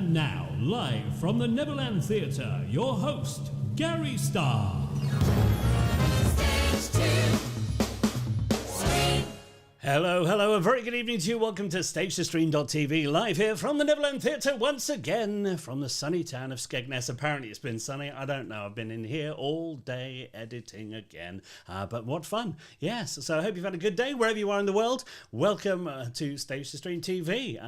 And now, live from the Neverland Theatre, your host, Gary Starr. Stage 2. Screen. Hello, a very good evening to you. Welcome to StageToStream.tv, live here from the Neverland Theatre once again from the sunny town of Skegness. Apparently it's been sunny, I don't know, I've been in here all day editing again, but what fun. Yes, so I hope you've had a good day wherever you are in the world. Welcome to Stage to Stream TV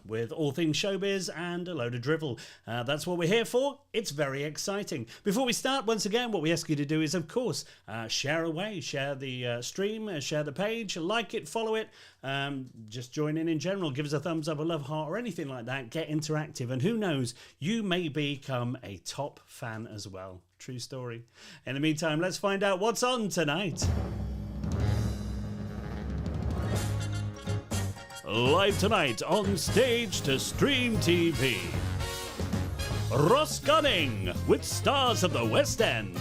with all things showbiz and a load of drivel. That's what we're here for. It's very exciting. Before we start, once again, what we ask you to do is, of course, share away, share the stream, share the page, like it, follow it, just join in general, give us a thumbs up, a love heart or anything like that. Get interactive, and who knows, you may become a top fan as well. True story. In the meantime, let's find out what's on tonight. Live tonight on Stage to Stream TV, Ross Gunning with Stars of the West End.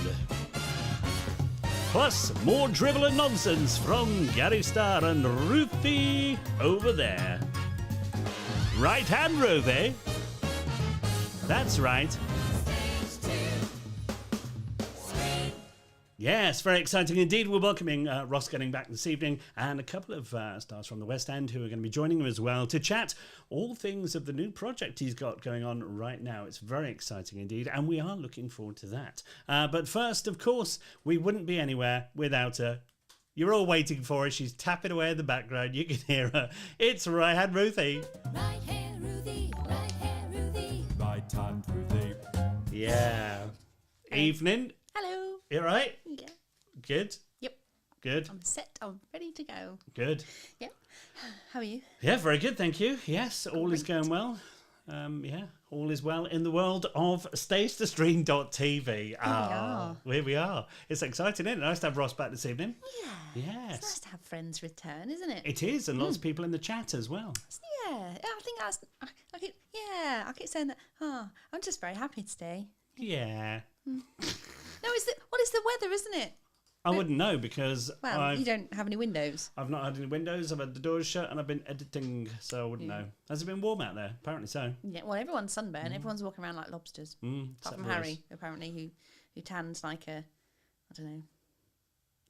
Plus, more drivel and nonsense from Gary Starr and Ruthie over there. Right hand, Ruthie. That's right. Yes, very exciting indeed. We're welcoming Ross Gunning back this evening and a couple of stars from the West End who are going to be joining him as well to chat all things of the new project he's got going on right now. It's very exciting indeed, and we are looking forward to that. But first, of course, we wouldn't be anywhere without her. You're all waiting for her. She's tapping away in the background. You can hear her. It's Right Hand Ruthie. Right hand Ruthie, right hand Ruthie. Right hand Ruthie. Yeah. Evening. Hello. You all right? Yeah. Good? Yep. Good. I'm set. I'm ready to go. Good. Yep. How are you? Yeah, very good, thank you. Yes, all is going well. All is well in the world of StageToStream.tv. Here we are. It's exciting, isn't it? Nice to have Ross back this evening. Yeah. Yes. It's nice to have friends return, isn't it? It is, and lots of people in the chat as well. Yeah. I think that's. I keep saying that. Oh, I'm just very happy today. Yeah. No, it's the weather, isn't it? I wouldn't know because you don't have any windows. I've not had any windows, I've had the doors shut, and I've been editing, so I wouldn't know. Has it been warm out there? Apparently so. Yeah. Well, everyone's sunburned. Everyone's walking around like lobsters. Apart from Harry, apparently, who tans like a, I don't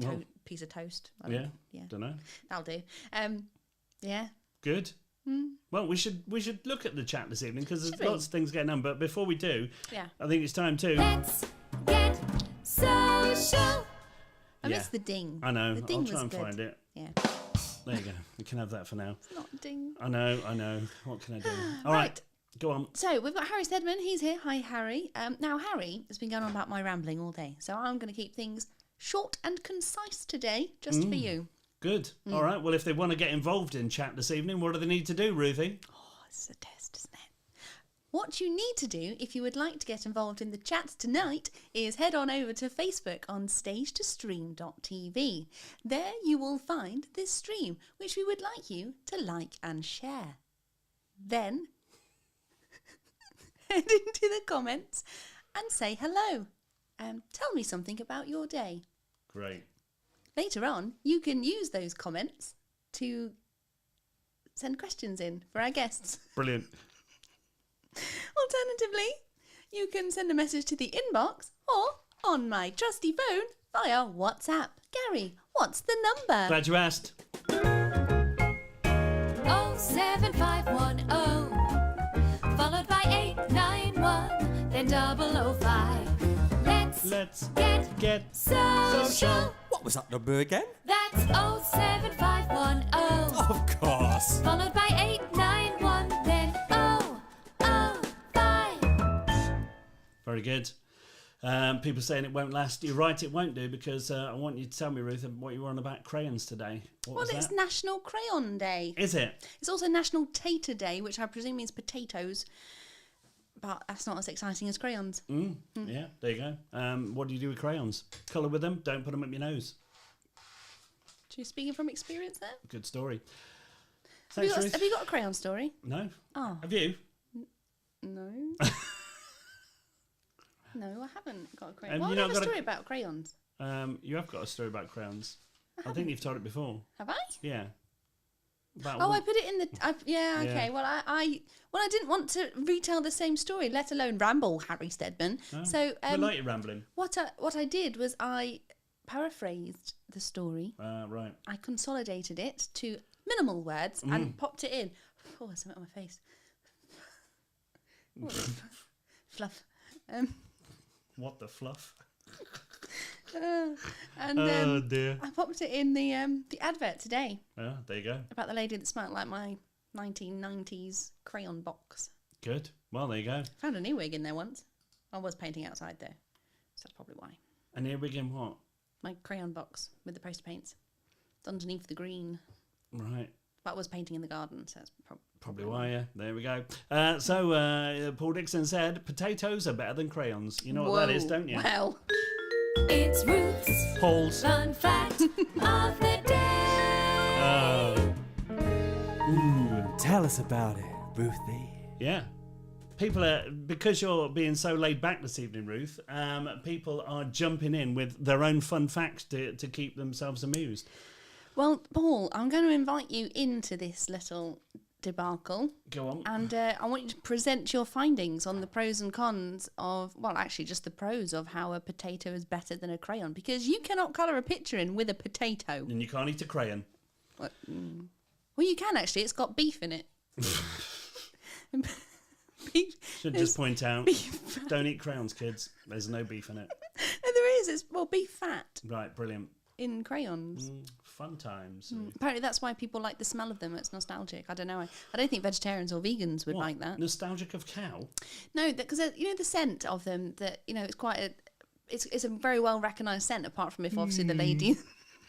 know, piece of toast. Yeah. Yeah. Don't know. That'll do. Yeah. Good. Well, we should look at the chat this evening because there's Should we? lots of things going on. But before we do, Yeah. I think it's time to. Let's get social. I miss the ding. I know. The ding I'll try was and good. find it. Yeah. There you go. We can have that for now. It's not a ding. I know. What can I do? All right. Go on. So we've got Harry Stedman. He's here. Hi, Harry. Now, Harry has been going on about my rambling all day, so I'm going to keep things short and concise today, just for you. Good. All right. Well, if they want to get involved in chat this evening, what do they need to do, Ruthie? Oh, it's a test, isn't it? What you need to do if you would like to get involved in the chat tonight is head on over to Facebook on StageToStream.tv. There you will find this stream, which we would like you to like and share. Then head into the comments and say hello. Tell me something about your day. Great. Later on, you can use those comments to send questions in for our guests. Brilliant. Alternatively, you can send a message to the inbox or on my trusty phone via WhatsApp. Gary, what's the number? Glad you asked. 07510 followed by 891 then 005. Let's get social. What was that number again? That's 07510 Of course. followed by 891 then 005. Very good. People saying it won't last. You're right, it won't do, because I want you to tell me, Ruth, what you were on about crayons today. What was It's that? National Crayon Day. Is it? It's also National Tater Day, which I presume means potatoes. But that's not as exciting as crayons. Yeah, there you go. What do you do with crayons? Colour with them, don't put them up your nose. Are you speaking from experience there? Good story. Have you, Thanks, got, Ruth. have you got a crayon story? No. Oh. Have you? No. No, I haven't got a crayon. Have Well, I you have not a got a- story about crayons. You have got a story about crayons. I think you've told it before. Have I? Yeah. About I put it in the. Yeah, okay. Yeah. Well, I didn't want to retell the same story, let alone ramble, Harry Steadman. So, we like you rambling. what I did was I paraphrased the story. Right. I consolidated it to minimal words and popped it in. Oh, something on my face. Fluff. What the fluff? And dear. I popped it in the advert today Yeah, there you go. about the lady that smelled like my 1990s crayon box. Good. Well, there you go. Found a new wig in there once. I was painting outside though, so that's probably why. And here we get what? My crayon box with the poster paints. It's underneath the green. Right. But I was painting in the garden, so that's Probably why, yeah. There we go. Paul Dixon said, potatoes are better than crayons. You know what that is, don't you? Well, It's Ruth's Paul's. fun fact of the day. Tell us about it, Ruthie. Yeah. People are, because you're being so laid back this evening, Ruth, people are jumping in with their own fun facts to keep themselves amused. well, Paul, I'm going to invite you into this little debacle. Go on. And I want you to present your findings on the pros and cons of, well, actually just the pros of how a potato is better than a crayon. Because you cannot colour a picture in with a potato. And you can't eat a crayon. Well, you can actually. It's got beef in it. Beef. Should just point out, don't eat crayons, kids. There's no beef in it. No, there is. It's beef fat Right, brilliant. in crayons. Fun times. Apparently that's why people like the smell of them. It's nostalgic. I don't know. I don't think vegetarians or vegans would What, like that. Nostalgic of cow? No, because you know the scent of them. That it's quite a. It's a very well recognised scent. Apart from if obviously the lady,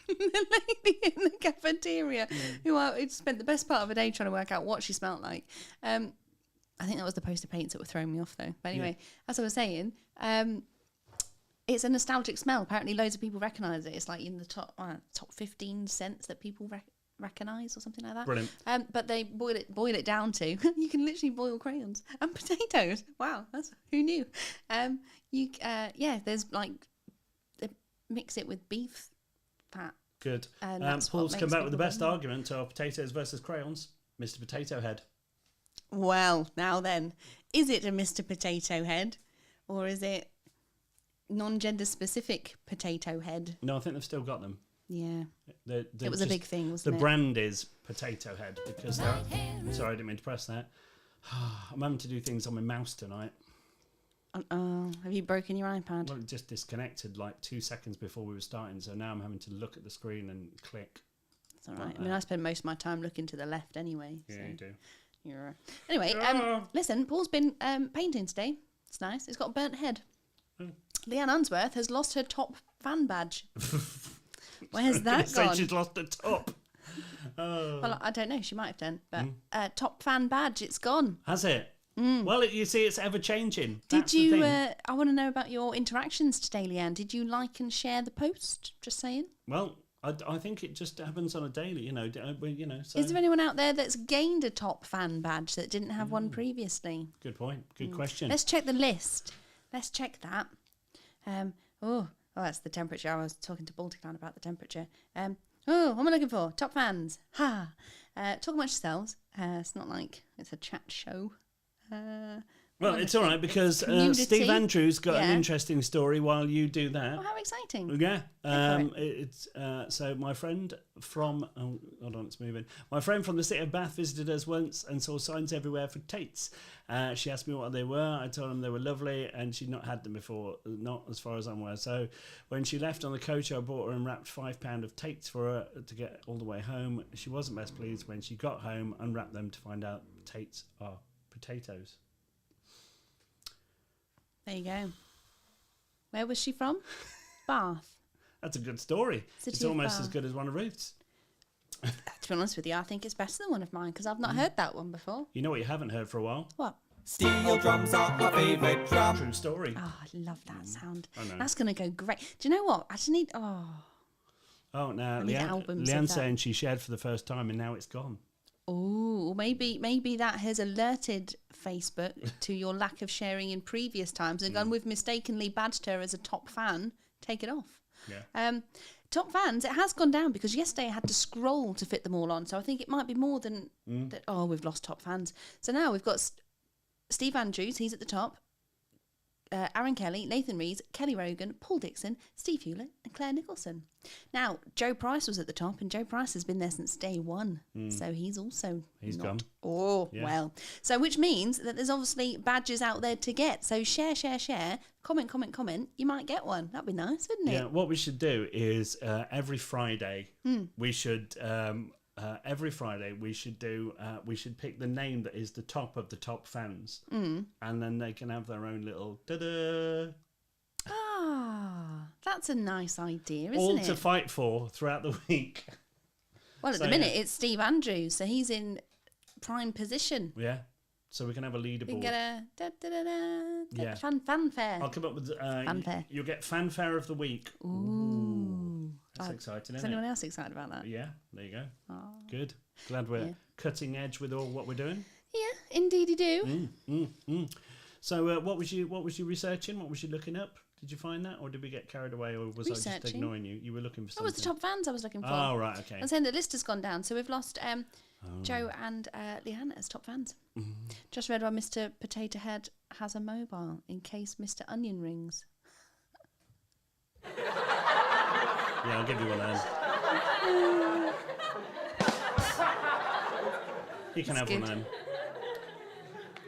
the lady in the cafeteria, who I spent the best part of a day trying to work out what she smelled like. I think that was the poster paints that were throwing me off though. But anyway, as I was saying, it's a nostalgic smell. Apparently, loads of people recognise it. It's like in the top 15 scents that people recognise or something like that. Brilliant. But they boil it down to you can literally boil crayons and potatoes. Wow, who knew? There's like they mix it with beef fat. Good. And that's what Paul's come makes back with the people best go, argument of potatoes versus crayons. Mr. Potato Head. Well, now then, is it a Mr. Potato Head or is it non-gender specific potato head? No, I think they've still got them. Yeah. They're It was a big thing, The wasn't it? brand is Potato Head because they're... Sorry, I didn't mean to press that. I'm having to do things on my mouse tonight. Have you broken your iPad? Well, it just disconnected like 2 seconds before we were starting, so now I'm having to look at the screen and click. It's all right. I mean, I spend most of my time looking to the left anyway. Yeah, so you do. you're Anyway, listen, Paul's been painting today. It's nice. It's got a burnt head. Leanne Unsworth has lost her top fan badge. Where's that Say gone? she's lost the top. Well, I don't know. She might have done. But top fan badge, it's gone. Has it? Well, you see, it's ever changing. Did you? I want to know about your interactions today, Leanne. Did you like and share the post? Just saying. Well, I think it just happens on a daily, So Is there anyone out there that's gained a top fan badge that didn't have one previously? Good point. Good question. Let's check the list. Let's check that. That's the temperature. I was talking to Balticland about the temperature. What am I looking for? Top fans. Ha. Talk amongst yourselves. It's not like it's a chat show. Well, it's all right because community. Steve Andrews got an Yeah. interesting story while you do that. Oh, how exciting. Yeah. for It's so my friend from hold on, it's moving. My friend from the city of Bath visited us once and saw signs everywhere for Tates. She asked me what they were. I told them they were lovely, and she'd not had them before, not as far as I'm aware. So when she left on the coach, I bought her and wrapped £5 of Tates for her to get all the way home. She wasn't best pleased when she got home, unwrapped them to find out Tates are potatoes. There you go. Where was she from? Bath. That's a good story. City It's of almost Bath. as good as one of Ruth's. To be honest with you, I think it's better than one of mine because I've not heard that one before. You know what you haven't heard for a while? What? Steel drums are my favourite drum. True story. Oh, I love that sound. I know. That's going to go great. Do you know what? I just need... Oh, now need Leanne, albums of Leanne's that. saying she shared for the first time and now it's gone. Oh, maybe that has alerted Facebook to your lack of sharing in previous times and gone, we've mistakenly badged her as a top fan. Take it off. Yeah. top fans, it has gone down because yesterday I had to scroll to fit them all on. So I think it might be more than that. Oh, we've lost top fans. So now we've got Steve Andrews, he's at the top. Aaron Kelly, Nathan Rees, Kelly Rogan, Paul Dixon, Steve Hewlett and Claire Nicholson. Now, Joe Price was at the top, and Joe Price has been there since day one. So he's also gone. Oh, Yeah. well. So which means that there's obviously badges out there to get. So share, comment. You might get one. That'd be nice, wouldn't it? Yeah, what we should do is every Friday we should do we should pick the name that is the top of the top fans, and then they can have their own little da-da. Ah, that's a nice idea, isn't All it? to fight for throughout the week. Well, at So, the minute, yeah. it's Steve Andrews, so he's in prime position. Yeah, so we can have a You can leaderboard. get a Yeah. fanfare. I'll come up with Fanfare. You'll get fanfare of the week. Ooh. That's exciting, Is isn't anyone it? else excited about that? Yeah, there you go. Oh. Good. Glad we're Yeah. cutting edge with all what we're doing. Yeah, indeed you do. So, what was you researching? What was you looking up? Did you find that, or did we get carried away, or was I just Researching. ignoring you? You were looking for That something. was the top fans I was looking for. Oh, right, okay. I'm saying the list has gone down, so we've lost Oh. Joe and Leanne as top fans. Mm-hmm. Just read why Mr. Potato Head has a mobile in case Mr. Onion rings. Yeah, I'll give you one of those. You can That's have good. one of them.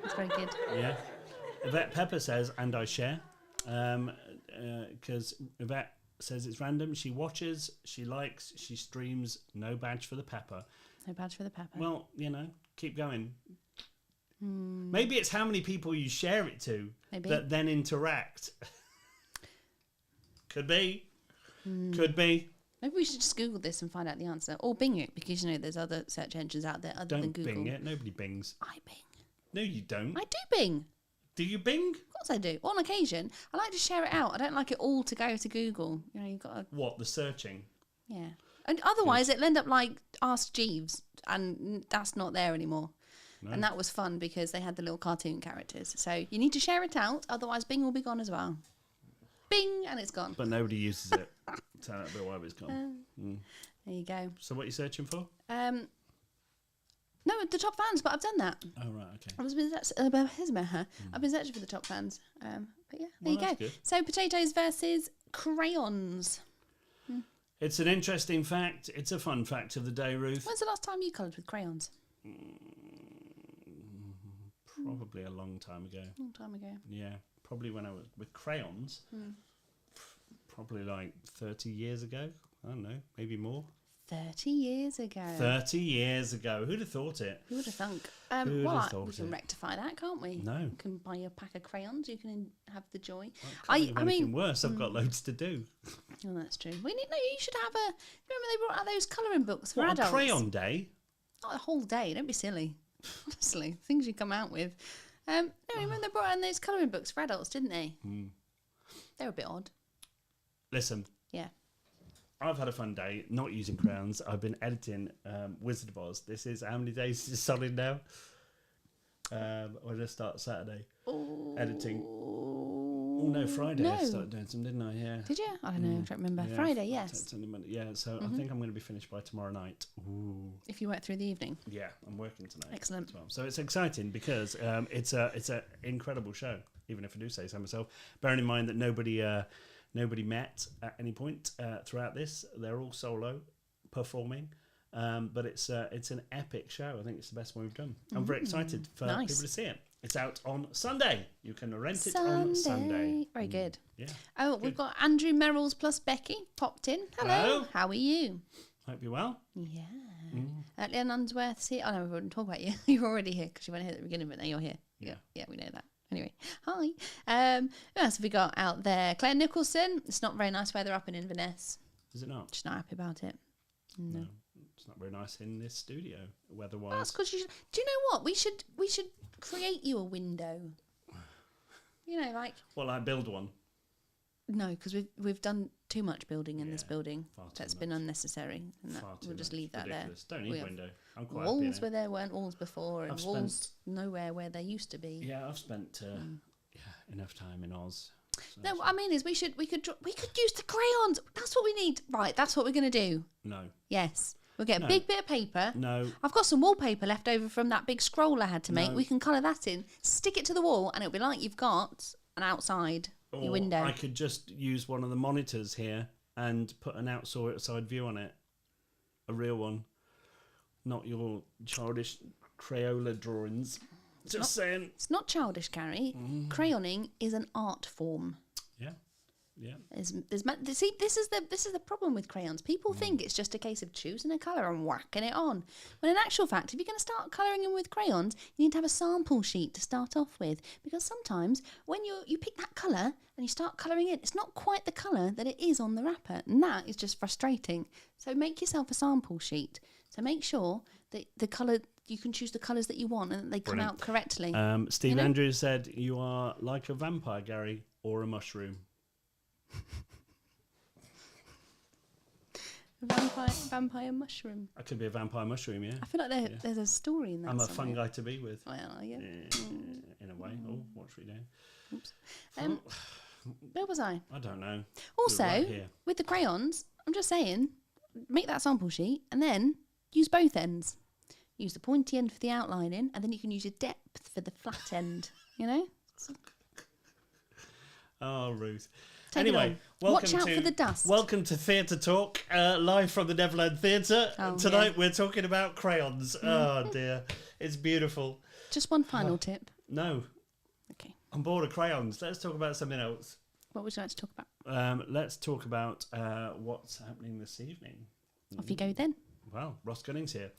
That's very good. Yeah. Yvette Pepper says, and I share, because Yvette says it's random. She watches, she likes, she streams. No badge for the pepper. No badge for the pepper. Well, keep going. Maybe it's how many people you share it to Maybe. that then interact. Could be. Could be. Maybe we should just Google this and find out the answer. Or Bing it, because, there's other search engines out there other than Don't Google. Bing it. Nobody bings. I Bing. No, you don't. I do Bing. Do you Bing? Of course I do. On occasion. I like to share it out. I don't like it all to go to Google. You've got to... What, the searching? Yeah. And otherwise, it'll end up like Ask Jeeves, and that's not there anymore. No. And that was fun because they had the little cartoon characters. So you need to share it out, otherwise Bing will be gone as well. Bing, and it's gone. But nobody uses it. So that'll be why it's gone. There you go. So what are you searching for? No, the top fans, but I've done that. Oh, right, okay. I've been searching for the top fans. But yeah, there Well, you that's go. good. So potatoes versus crayons. It's an interesting fact. It's a fun fact of the day, Ruth. When's the last time you coloured with crayons? Probably a long time ago. Long time ago. Yeah, probably when I was with crayons. Probably like 30 years ago. I don't know, maybe more. 30 years ago. 30 years ago. Who'd have thought it? Who would have thunk? Who'd Well, have thought we can it? rectify that, can't we? No. You can buy a pack of crayons. You can have the joy. Can't think of anything worse. I've got loads to do. Oh, that's true. You should have a. Remember they brought out those colouring books for What, on adults. crayon day? Not a whole day. Don't be silly. Honestly, things you come out with. No, remember they brought out those colouring books for adults, didn't they? They were a bit odd. Listen, Yeah. I've had a fun day not using crayons. I've been editing Wizard of Oz. This is how many days is it solid now? Or did I start Saturday? Editing. Oh no, Friday I No. started doing some, didn't I? Yeah. Did you? I don't know. I don't remember. Yeah, Friday, yes. Sunday, Monday. Yeah, so I think I'm going to be finished by tomorrow night. Ooh. If you work through the evening. Yeah, I'm working tonight. Excellent. As well. So it's exciting because it's a incredible show. Even if I do say so myself, bearing in mind that nobody met at any point throughout this. They're all solo performing, but it's an epic show. I think it's the best one we've done. I'm very excited for Nice. people to see it. It's out on Sunday. You can rent it on Sunday. Very good. Yeah. Oh, we've got Andrew Merrills plus Becky popped in. Hello. Hello. How are you? Hope you're well. Yeah. Leanne Unsworth's here. Oh, no, we wouldn't talk about you. You're already here because you weren't here at the beginning, but now you're here. Yeah. Yeah, we know that. Anyway, hi. Who else have we got out there? Claire Nicholson. It's not very nice weather up in Inverness. Is it not? She's not happy about it. No. It's not very nice in this studio, weather-wise. Well, that's because do you know what? We should create you a window. Like Well, I build one. no, because we've done too much building in this Yeah, building. far too That's been much. unnecessary. And Far too we'll just much. leave that Ridiculous. there. Don't We need have window. I'm quite happy walls in where it. there weren't walls before, and I've walls nowhere where there used to be. Yeah, I've spent enough time in Oz. No, what I mean is we could use the crayons. That's what we need. Right, that's what we're going to do. No. Yes. We'll get a big bit of paper. No. I've got some wallpaper left over from that big scroll I had to make. No. We can colour that in, stick it to the wall, and it'll be like you've got an outside your window. I could just use one of the monitors here and put an outside view on it. A real one. Not your childish Crayola drawings. Just saying. It's not childish, Gary. Crayoning is an art form. Yeah. Yeah. See, this is the problem with crayons. People think it's just a case of choosing a colour and whacking it on. When in actual fact, if you're going to start colouring in with crayons, you need to have a sample sheet to start off with. Because sometimes when you pick that colour and you start colouring in, it's not quite the colour that it is on the wrapper. And that is just frustrating. So make yourself a sample sheet. So make sure that the colour, you can choose the colours that you want and that they come out correctly. Steve Andrews said, you are like a vampire, Gary, or a mushroom. Vampire mushroom. I could be a vampire mushroom, yeah. I feel like there's a story in that. I'm a somewhere. fun guy to be with. Well, yeah. In a way. Oh, what should we do? Oops. Where was I? I don't know. Also, Right here. with the crayons, I'm just saying, make that sample sheet and then use both ends. Use the pointy end for the outlining, and then you can use your depth for the flat end. You know. Oh, Ruth. Take it anyway, on. welcome Watch out to for the dust. Welcome to Theatre Talk, live from the Neverland Theatre. Oh, Tonight yeah. we're talking about crayons. Oh dear, it's beautiful. Just one final tip. No, Okay. I'm bored of crayons. Let's talk about something else. What would you like to talk about? Let's talk about what's happening this evening. Off you go then. Well, Ross Gunning's here,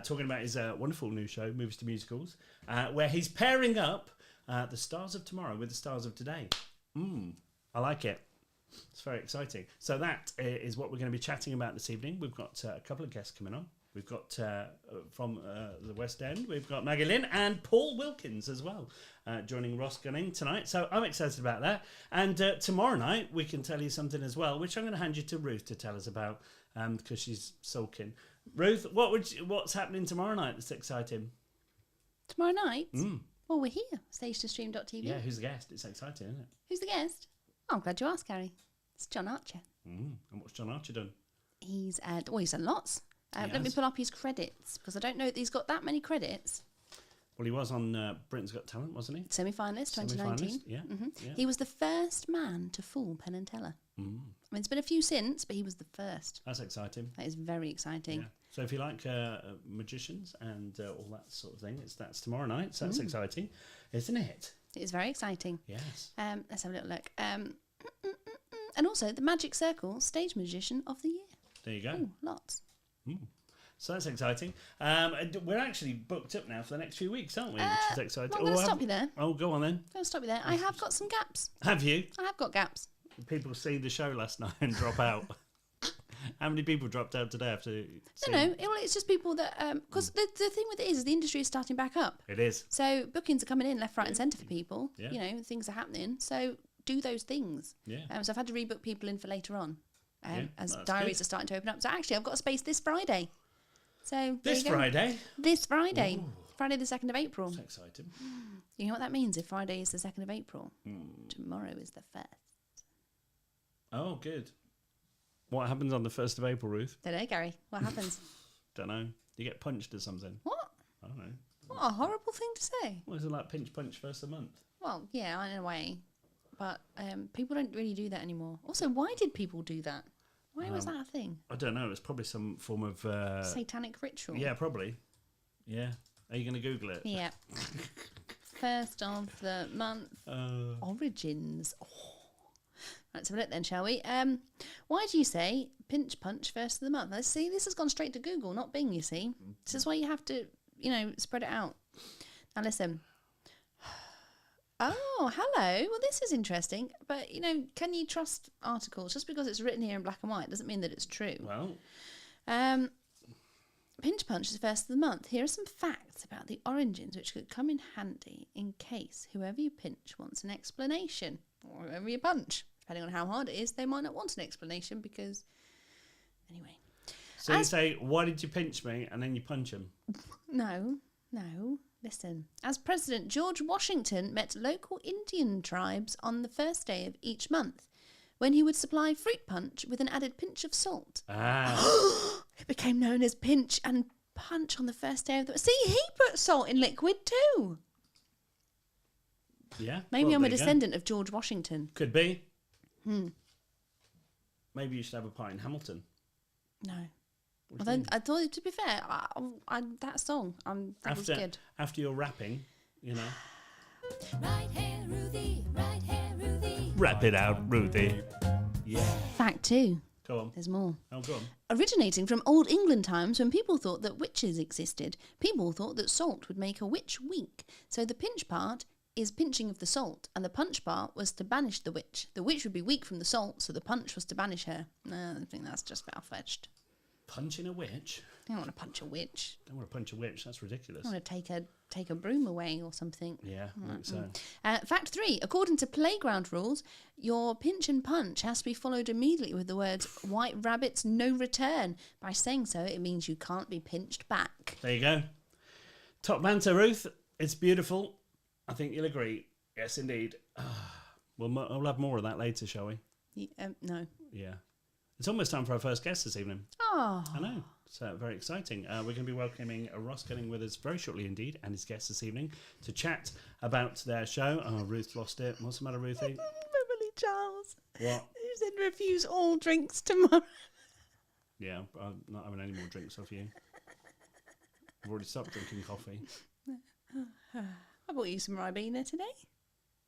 talking about his wonderful new show, Movies to Musicals, where he's pairing up the stars of tomorrow with the stars of today. I like it. It's very exciting. So that is what we're going to be chatting about this evening. We've got a couple of guests coming on. We've got from the West End, we've got Maggie Lynn and Paul Wilkins as well, joining Ross Gunning tonight. So I'm excited about that. And tomorrow night, we can tell you something as well, which I'm going to hand you to Ruth to tell us about, because she's sulking. Ruth, what's happening tomorrow night that's exciting? Tomorrow night? Well, we're here, stage2stream.tv. Yeah, who's the guest? It's exciting, isn't it? Who's the guest? Oh, I'm glad you asked, Gary. It's John Archer. And what's John Archer done? He's done lots. Let me pull up his credits, because I don't know that he's got that many credits. Well, he was on Britain's Got Talent, wasn't he? Semi-finalist, 2019. Yeah. He was the first man to fool Penn and Teller. I mean, there's been a few since, but he was the first. That's exciting. That is very exciting. Yeah. So if you like magicians and all that sort of thing, that's tomorrow night. So that's exciting, isn't it? It is very exciting. Yes. Let's have a little look. And also, the Magic Circle Stage Magician of the Year. There you go. Ooh, lots. So that's exciting. And we're actually booked up now for the next few weeks, aren't we? Which is exciting. I'm going to stop you there. Oh, go on then. I'm going to stop you there. I have got some gaps. Have you? I have got gaps. People see the show last night and drop out. How many people dropped out today after No, it's just people that... Because the thing with it is the industry is starting back up. It is. So bookings are coming in left, right and centre for people. Yeah. You know, things are happening. So do those things. Yeah. So I've had to rebook people in for later on. As that's diaries good. are starting to open up. So actually, I've got a space this Friday. So there This you go. Friday? This Friday. Friday the 2nd of April. That's exciting. You know what that means if Friday is the 2nd of April? Tomorrow is the 1st. Oh, good. What happens on the 1st of April, Ruth? Don't know, Gary. What happens? Don't know. You get punched or something. What? I don't know. What a horrible thing to say. What is it like pinch punch first of the month? Well, yeah, in a way. But people don't really do that anymore. Also, why did people do that? Why was that a thing? I don't know. It's probably some form of... Satanic ritual? yeah, probably. Yeah. Are you going to Google it? Yeah. 1st of the month. Origins. Oh. Let's have a look then, shall we? Why do you say pinch punch 1st of the month? Let's see, this has gone straight to Google, not Bing, you see. This is why you have to, spread it out. Now listen. Oh, hello. Well, this is interesting. But, can you trust articles? Just because it's written here in black and white doesn't mean that it's true. Well, pinch punch is 1st of the month. Here are some facts about the origins which could come in handy in case whoever you pinch wants an explanation, or whoever you punch. Depending on how hard it is, they might not want an explanation because... Anyway. so you say, why did you pinch me? And then you punch him. No. No, listen. As President, George Washington met local Indian tribes on the first day of each month, when he would supply fruit punch with an added pinch of salt. Ah. It became known as pinch and punch on the first day of the... See, he put salt in liquid too. Yeah. Maybe well, I'm a there you go. descendant of George Washington. Could be. Maybe you should have a pint in Hamilton. No. What do you Although, mean? I thought, to be fair, that song, that was good. After your rapping, you know. Right hair, Ruthie. Right hair, Ruthie. Rap it out, Ruthie. Yeah. Fact 2. Go on. There's more. Oh, go on. Originating from Old England times when people thought that witches existed, people thought that salt would make a witch weak. So the pinch part is pinching of the salt, and the punch part was to banish the witch. The witch would be weak from the salt, so the punch was to banish her. No, I think that's just far-fetched. Punching a witch? I don't want to punch a witch. Don't want to punch a witch. That's ridiculous. I want to take a broom away or something. Yeah, I think so. Fact 3. According to playground rules, your pinch and punch has to be followed immediately with the words, "White rabbits, no return." By saying so, it means you can't be pinched back. There you go. Top banter, Ruth. It's beautiful. I think you'll agree. Yes, indeed. We'll have more of that later, shall we? No. Yeah. It's almost time for our first guest this evening. Oh. I know. So very exciting. We're going to be welcoming Ross Gunning with us very shortly indeed, and his guest this evening to chat about their show. Oh, Ruth lost it. What's the matter, Ruthie? Beverly Charles. What? You said refuse all drinks tomorrow. Yeah, I'm not having any more drinks off you. I've already stopped drinking coffee. I bought you some Ribena today.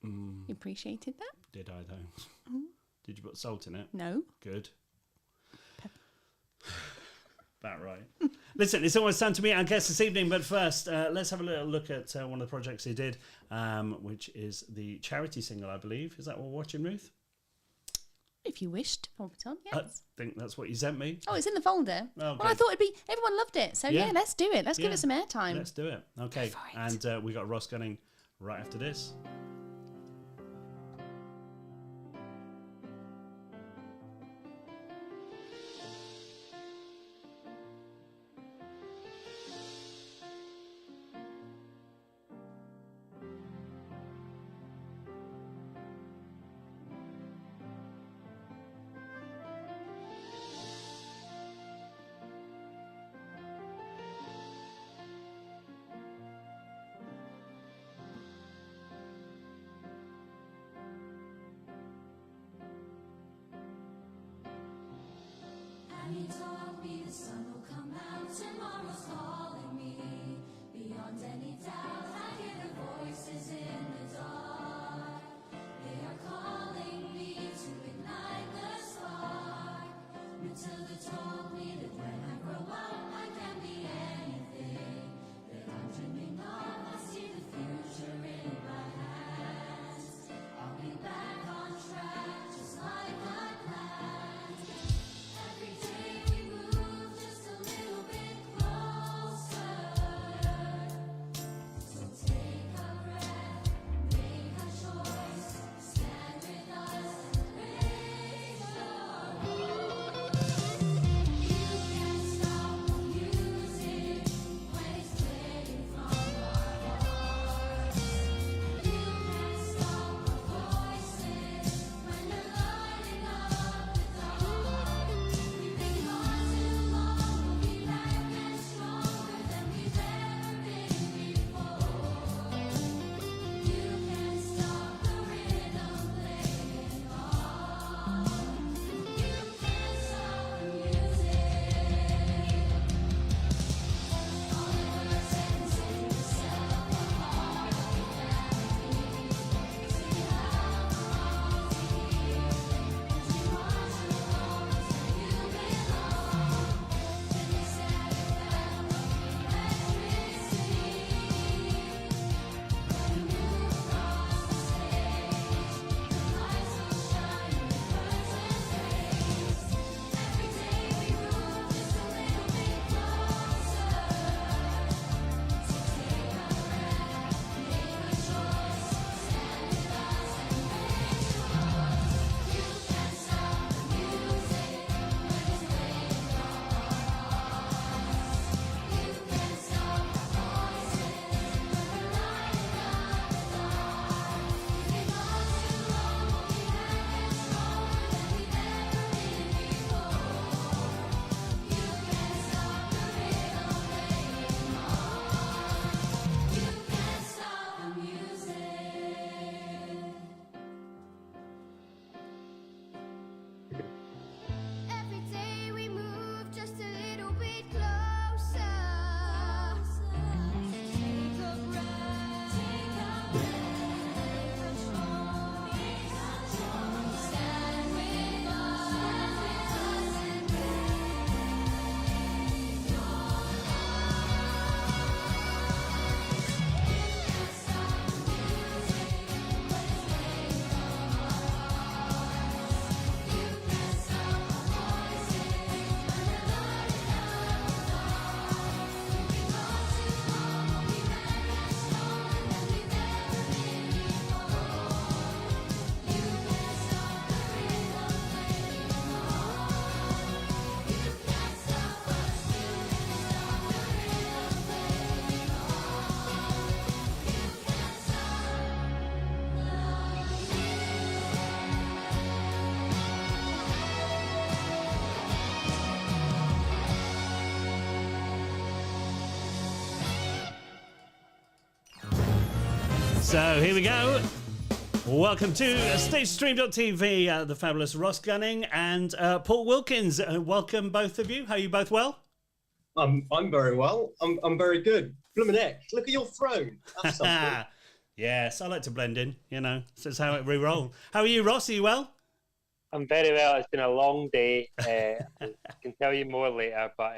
You appreciated that? Did I, though? Did you put salt in it? No. Good. About right. Listen, it's almost time to meet our guest this evening, but first, let's have a little look at one of the projects he did, which is the charity single, I believe. Is that what we're watching, Ruth? If you wished to pop it on, yes. I think that's what you sent me. Oh, it's in the folder. Oh, well, I good. thought everyone loved it. So, yeah, let's do it. Let's give Yeah. it some airtime. Let's do it. Okay. Go for it. And we got Ross Gunning right after this. And he told me the sun will come out, tomorrow's calling me. Beyond any doubt, I hear the voices in the dark. They are calling me to ignite the spark. Matilda told me that when I grow up, I can be anything that I'm dreaming of. I see the future in my hands. I'll be back on track, just like I planned. Every day we move just a little bit closer. So here we go. Welcome to StageStream.tv, the fabulous Ross Gunning and Paul Wilkins. Welcome, both of you. How are you both well? I'm very well. I'm very good. Bloomin' heck, look at your throne. That's something. Yes, I like to blend in, you know. So it's how it re-roll. How are you, Ross? Are you well? I'm very well. It's been a long day. I can tell you more later, but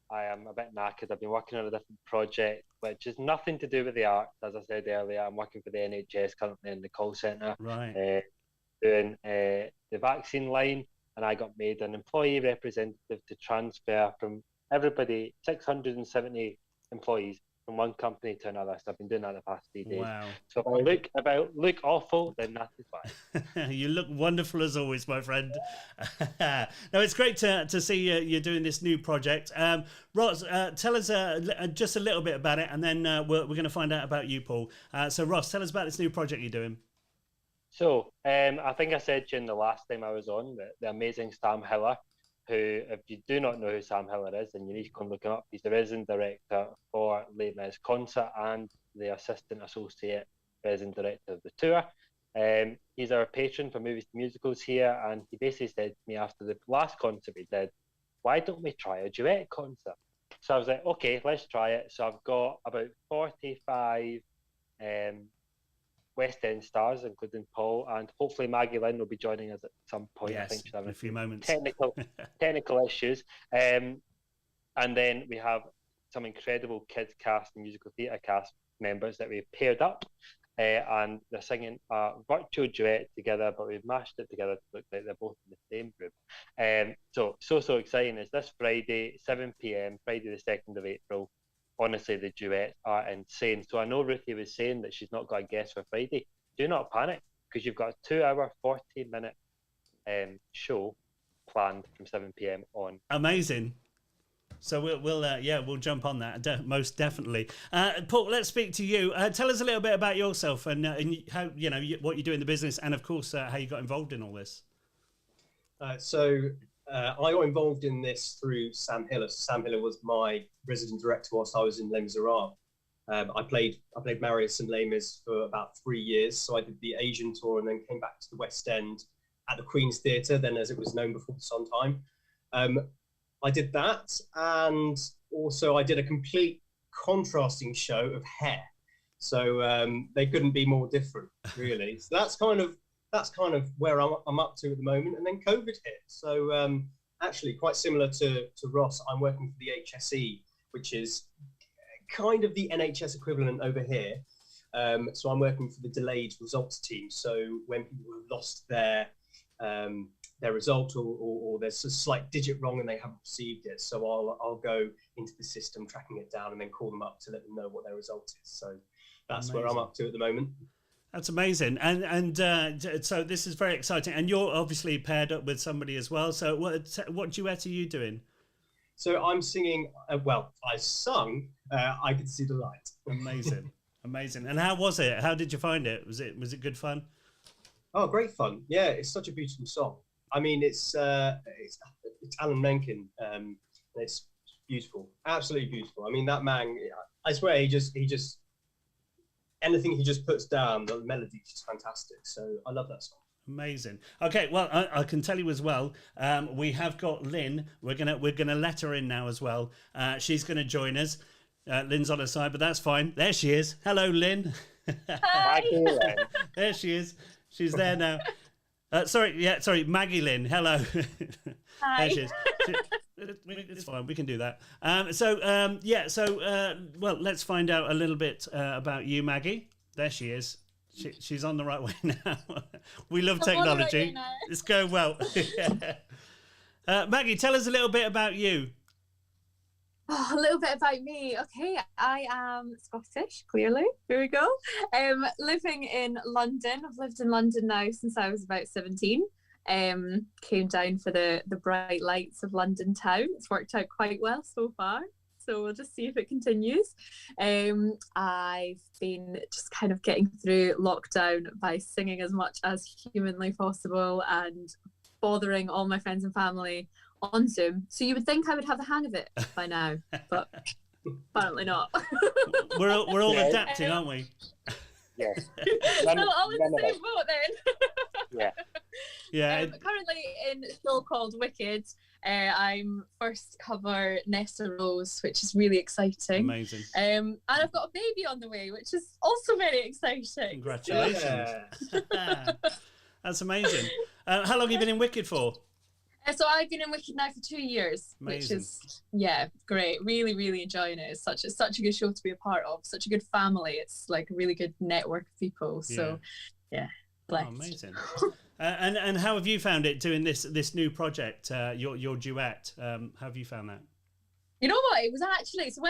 I am a bit knackered. I've been working on a different project, which is nothing to do with the arts. As I said earlier, I'm working for the NHS currently in the call centre, Right. doing the vaccine line, and I got made an employee representative to transfer from everybody, 670 employees, from one company to another. So I've been doing that the past 3 days. Wow. So if I look awful, then that is fine. You look wonderful as always, my friend. No, it's great to see you're doing this new project. Ross, tell us just a little bit about it, and then we're going to find out about you, Paul. So, Ross, tell us about this new project you're doing. So I think I said to you in the last time I was on that the amazing Sam Hiller, who, if you do not know who Sam Hiller is, then you need to come look him up. He's the resident director for Les Mis Concert and the assistant associate resident director of the tour. He's our patron for movies to musicals here, and he basically said to me after the last concert we did, why don't we try a duet concert? So I was like, okay, let's try it. So I've got about 45 West End stars, including Paul, and hopefully Maggie Lynn will be joining us at some point. Yes, I think she's having in a few moments. Technical issues. And then we have some incredible kids cast and musical theatre cast members that we've paired up, and they're singing a virtual duet together, but we've mashed it together to look like they're both in the same group. So exciting. It's this Friday, 7 p.m, Friday the 2nd of April. Honestly, the duets are insane. So I know Ruthie was saying that she's not got a guest for Friday. Do not panic, because you've got a 2-hour, 40-minute show planned from 7 p.m. on. Amazing. So we'll jump on that most definitely. Paul, let's speak to you. Tell us a little bit about yourself and how what you do in the business, and of course how you got involved in all this. I got involved in this through Sam Hiller. Sam Hiller was my resident director whilst I was in Les Miserables. I played Marius in Les Mis for about 3 years. So I did the Asian tour and then came back to the West End at the Queen's Theatre, then as it was known before the Sondheim. I did that, and also I did a complete contrasting show of Hair. So they couldn't be more different, really. So that's kind of where I'm up to at the moment. And then COVID hit. So actually quite similar to Ross, I'm working for the HSE, which is kind of the NHS equivalent over here. So I'm working for the delayed results team. So when people have lost their result or there's a slight digit wrong and they haven't received it. So I'll go into the system, tracking it down, and then call them up to let them know what their result is. So that's Amazing. Where I'm up to at the moment. That's amazing, and so this is very exciting. And you're obviously paired up with somebody as well. So what duet are you doing? So I'm singing. I sung. I Could See the Light. Amazing, amazing. And how was it? How did you find it? Was it good fun? Oh, great fun! Yeah, it's such a beautiful song. I mean, it's Alan Menken. It's beautiful, absolutely beautiful. I mean, that man. I swear, he just. Anything he just puts down, the melody is just fantastic. So I love that song. Amazing. Okay, well, I can tell you as well. We have got Lynn. We're gonna let her in now as well. She's gonna join us. Lynn's on her side, but that's fine. There she is. Hello, Lynn. Hi. There she is. She's there now. Sorry, Maggie Lynn. Hello. Hi. There she is. It's fine. We can do that. Well, let's find out a little bit about you, Maggie. There she is. She's on the right way now. We love technology. Right, it's going well. Maggie, tell us a little bit about you. Oh, a little bit about me. Okay, I am Scottish, clearly. Here we go. Living in London. I've lived in London now since I was about 17. Came down for the bright lights of London town. It's worked out quite well so far. So we'll just see if it continues. I've been just kind of getting through lockdown by singing as much as humanly possible and bothering all my friends and family on Zoom. So you would think I would have the hang of it by now, but apparently not. We're all adapting, aren't we? Yes. So None, all in none the of same us. boat then. Yeah. Yeah. Currently in a show called Wicked. I'm first cover Nesta Rose, which is really exciting. Amazing. And I've got a baby on the way, which is also very exciting. Congratulations. That's amazing. How long have you been in Wicked for? So I've been in Wicked now for 2 years, Amazing. which is great. Really, really enjoying it. It's such a good show to be a part of. Such a good family. It's like a really good network of people. So blessed. Oh, amazing. And how have you found it doing this new project, your duet? How have you found that? You know what? It was actually so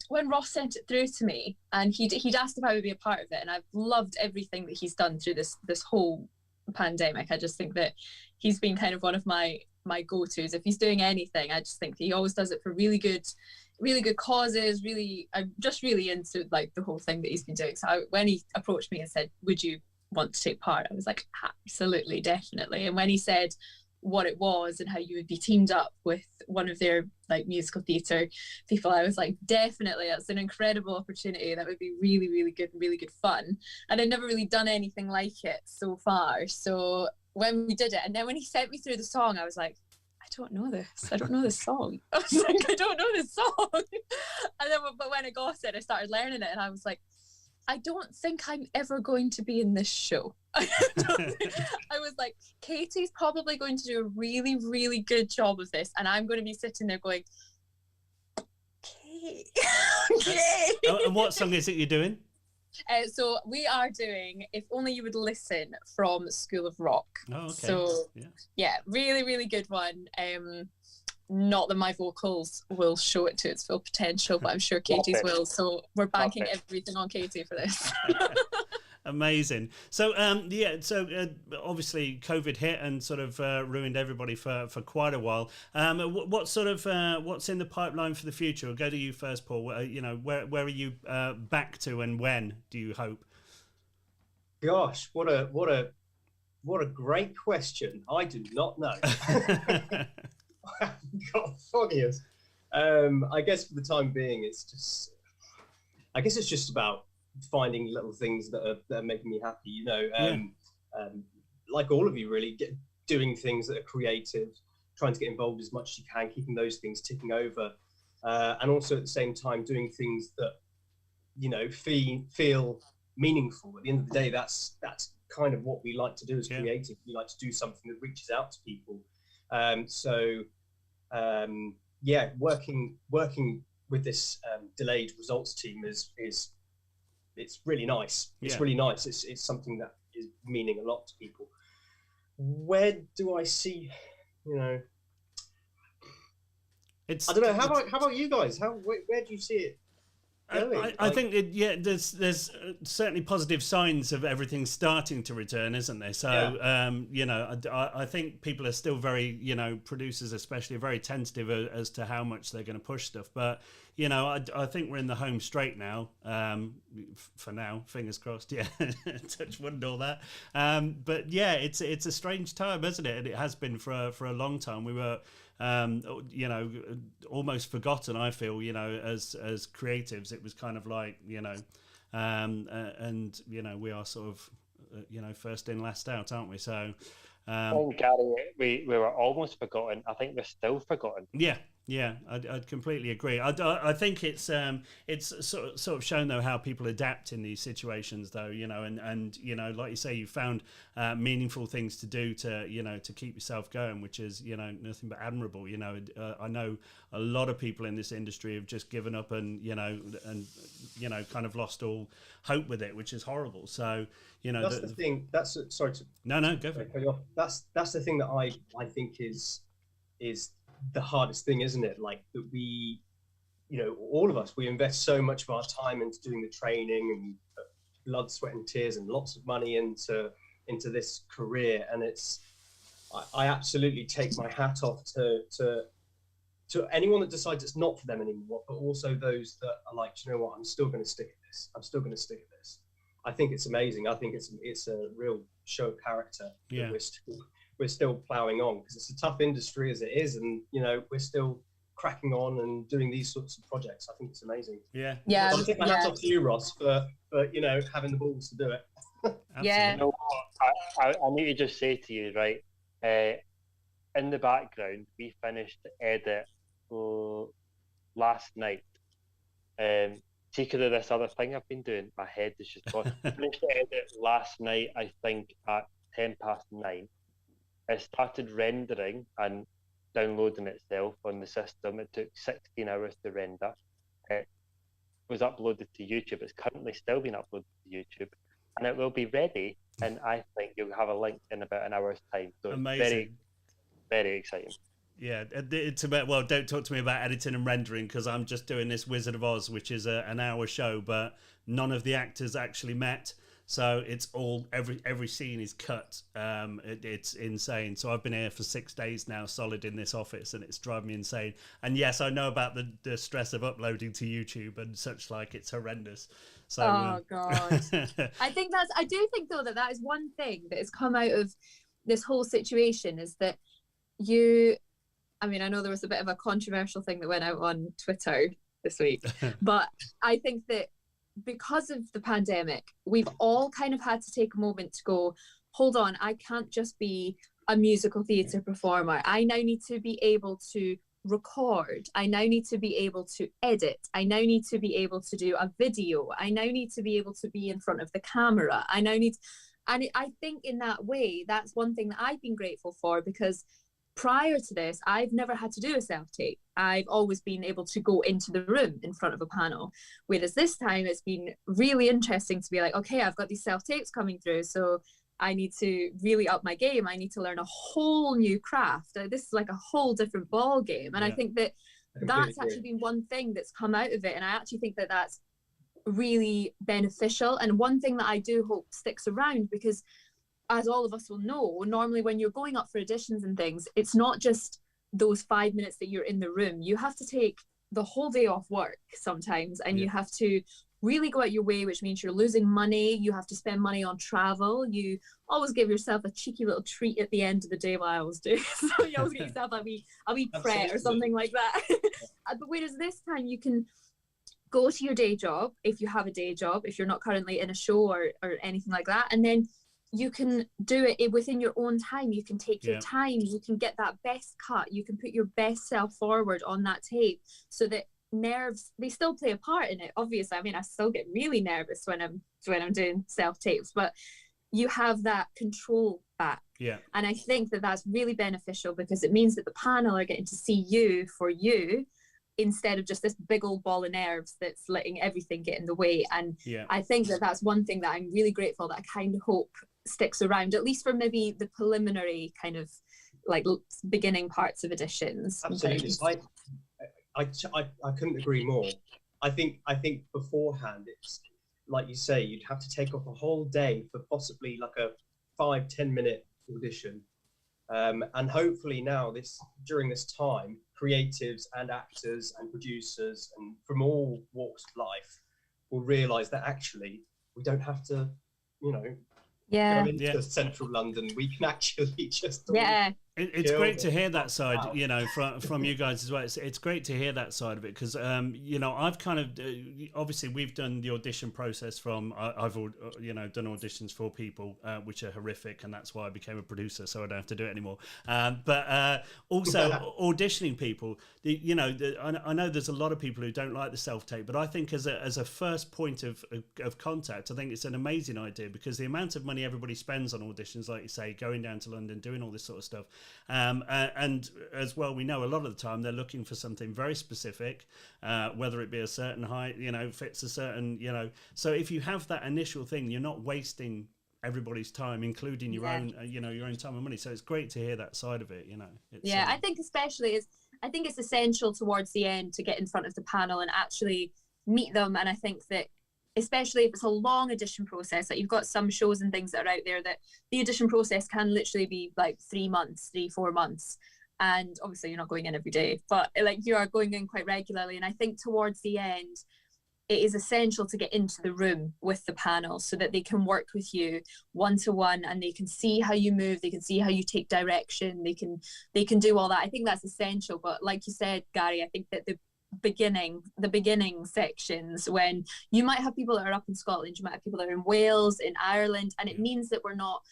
when Ross sent it through to me, and he'd asked if I would be a part of it, and I've loved everything that he's done through this whole pandemic. I just think that he's been kind of one of my go-tos. If he's doing anything, I just think he always does it for really good causes. I'm just really into like the whole thing that he's been doing. So when he approached me and said, "Would you want to take part?" I was like, absolutely, definitely. And when he said what it was and how you would be teamed up with one of their like musical theatre people, I was like, definitely, that's an incredible opportunity. That would be really, really good fun. And I'd never really done anything like it so far. So when we did it, and then when he sent me through the song, I was like, I don't know this song. I was like, I don't know this song. And then but when I got it, I started learning it, and I was like, I don't think I'm ever going to be in this show. I was like, Katie's probably going to do a really, really good job of this, and I'm going to be sitting there going, okay. Okay. And what song is it you're doing? So we are doing If Only You Would Listen from School of Rock. Oh, okay. So yeah, really, really good one. Not that my vocals will show it to its full potential, but I'm sure Katie's will. So we're banking everything on Katie for this. Amazing. So obviously COVID hit and sort of ruined everybody for quite a while. What's in the pipeline for the future? I'll go to you first, Paul. Where are you back to, and when do you hope? Gosh, what a great question. I do not know. I haven't got the foggiest. I guess for the time being, it's just about finding little things that are making me happy. Like all of you, really, doing things that are creative, trying to get involved as much as you can, keeping those things ticking over, and also at the same time doing things that feel meaningful. At the end of the day, that's kind of what we like to do as creative. We like to do something that reaches out to people. Working with this delayed results team is it's really nice. It's really nice. It's something that is meaning a lot to people. Where do I see? I don't know. How about you guys? Where do you see it? I think there's certainly positive signs of everything starting to return, isn't there? So I think people are still very, producers especially, are very tentative as to how much they're going to push stuff. But I think we're in the home straight now. For now, fingers crossed. Yeah, touch wood and all that. But yeah, it's a strange time, isn't it? And it has been for a long time. We were. Almost forgotten, I feel, as creatives. It was kind of like, and we are sort of, first in, last out, aren't we? So, I think, Gary, we were almost forgotten. I think we're still forgotten. Yeah, I'd completely agree. I think it's sort of shown though how people adapt in these situations though, and like you say, you found meaningful things to do to keep yourself going, which is nothing but admirable. I know a lot of people in this industry have just given up and kind of lost all hope with it, which is horrible. So that's the thing. Sorry to no go for it. That's the thing that I think is the hardest thing, isn't it? Like that we, all of us, we invest so much of our time into doing the training and blood, sweat and tears and lots of money into this career. And I absolutely take my hat off to anyone that decides it's not for them anymore, but also those that are like, you know what, I'm still going to stick at this. I'm still going to stick at this. I think it's amazing. I think it's a real show of character. Yeah. We're still plowing on because it's a tough industry as it is, and we're still cracking on and doing these sorts of projects. I think it's amazing. Yeah. Yeah. So I'll take my hats off to you, Ross, for having the balls to do it. Yeah. You know what? I need to just say to you, right? In the background, we finished the edit last night. Because of this other thing I've been doing, my head is just gone. Finished the edit last night, I think at 9:10. It started rendering and downloading itself on the system. It took 16 hours to render. It was uploaded to YouTube. It's currently still being uploaded to YouTube, and it will be ready. And I think you'll have a link in about an hour's time. So Amazing. It's very, very exciting. Yeah, it's about, well, don't talk to me about editing and rendering, because I'm just doing this Wizard of Oz, which is an hour show, but none of the actors actually met. So it's all, every scene is cut. It's insane. So I've been here for 6 days now, solid in this office, and it's driving me insane. And yes, I know about the stress of uploading to YouTube and such like. It's horrendous. So, oh God. I do think though that is one thing that has come out of this whole situation, is that I mean, I know there was a bit of a controversial thing that went out on Twitter this week, but I think that because of the pandemic, we've all kind of had to take a moment to go, hold on, I can't just be a musical theatre performer. I now need to be able to record. I now need to be able to edit. I now need to be able to do a video. I now need to be able to be in front of the camera. I think in that way, that's one thing that I've been grateful for, because prior to this, I've never had to do a self-tape. I've always been able to go into the room in front of a panel. Whereas this time it's been really interesting to be like, okay, I've got these self-tapes coming through, so I need to really up my game. I need to learn a whole new craft. This is like a whole different ball game. And I think that that's actually been one thing that's come out of it. And I actually think that that's really beneficial. And one thing that I do hope sticks around, because as all of us will know, normally when you're going up for auditions and things, it's not just those 5 minutes that you're in the room. You have to take the whole day off work sometimes, and you have to really go out your way, which means you're losing money. You have to spend money on travel. You always give yourself a cheeky little treat at the end of the day. What I always do. So you always get yourself a wee pret or something like that. But whereas this time you can go to your day job, if you have a day job, if you're not currently in a show or anything like that, and then you can do it within your own time. You can take your time. You can get that best cut. You can put your best self forward on that tape, so that nerves, they still play a part in it. Obviously, I mean, I still get really nervous when I'm doing self tapes, but you have that control back. Yeah. And I think that that's really beneficial, because it means that the panel are getting to see you for you, instead of just this big old ball of nerves that's letting everything get in the way. And I think that that's one thing that I'm really grateful that I kind of hope sticks around, at least for maybe the preliminary kind of like beginning parts of auditions. Absolutely. I couldn't agree more. I think beforehand, it's like you say, you'd have to take off a whole day for possibly like a 5-10 minute audition. And hopefully now during this time, creatives and actors and producers and from all walks of life will realise that actually we don't have to, go into central London. We can actually just It's great to hear that side, from you guys as well. It's great to hear that side of it, because, I've kind of, obviously we've done the audition process I've done auditions for people, which are horrific, and that's why I became a producer, so I don't have to do it anymore. But also auditioning people, I know there's a lot of people who don't like the self-tape, but I think as a first point of contact, I think it's an amazing idea, because the amount of money everybody spends on auditions, like you say, going down to London, doing all this sort of stuff, and as well, we know a lot of the time they're looking for something very specific, whether it be a certain height, fits a certain, so if you have that initial thing, you're not wasting everybody's time, including your own, your own time and money. So it's great to hear that side of it, I think especially I think it's essential towards the end to get in front of the panel and actually meet them. And I think that especially if it's a long audition process, like you've got some shows and things that are out there that the audition process can literally be like 3 months, 3-4 months. And obviously you're not going in every day, but like you are going in quite regularly. And I think towards the end, it is essential to get into the room with the panel so that they can work with you one-to-one, and they can see how you move, they can see how you take direction, they can do all that. I think that's essential. But like you said, Gary, I think that the beginning sections, when you might have people that are up in Scotland, you might have people that are in Wales, in Ireland, and it means that we're not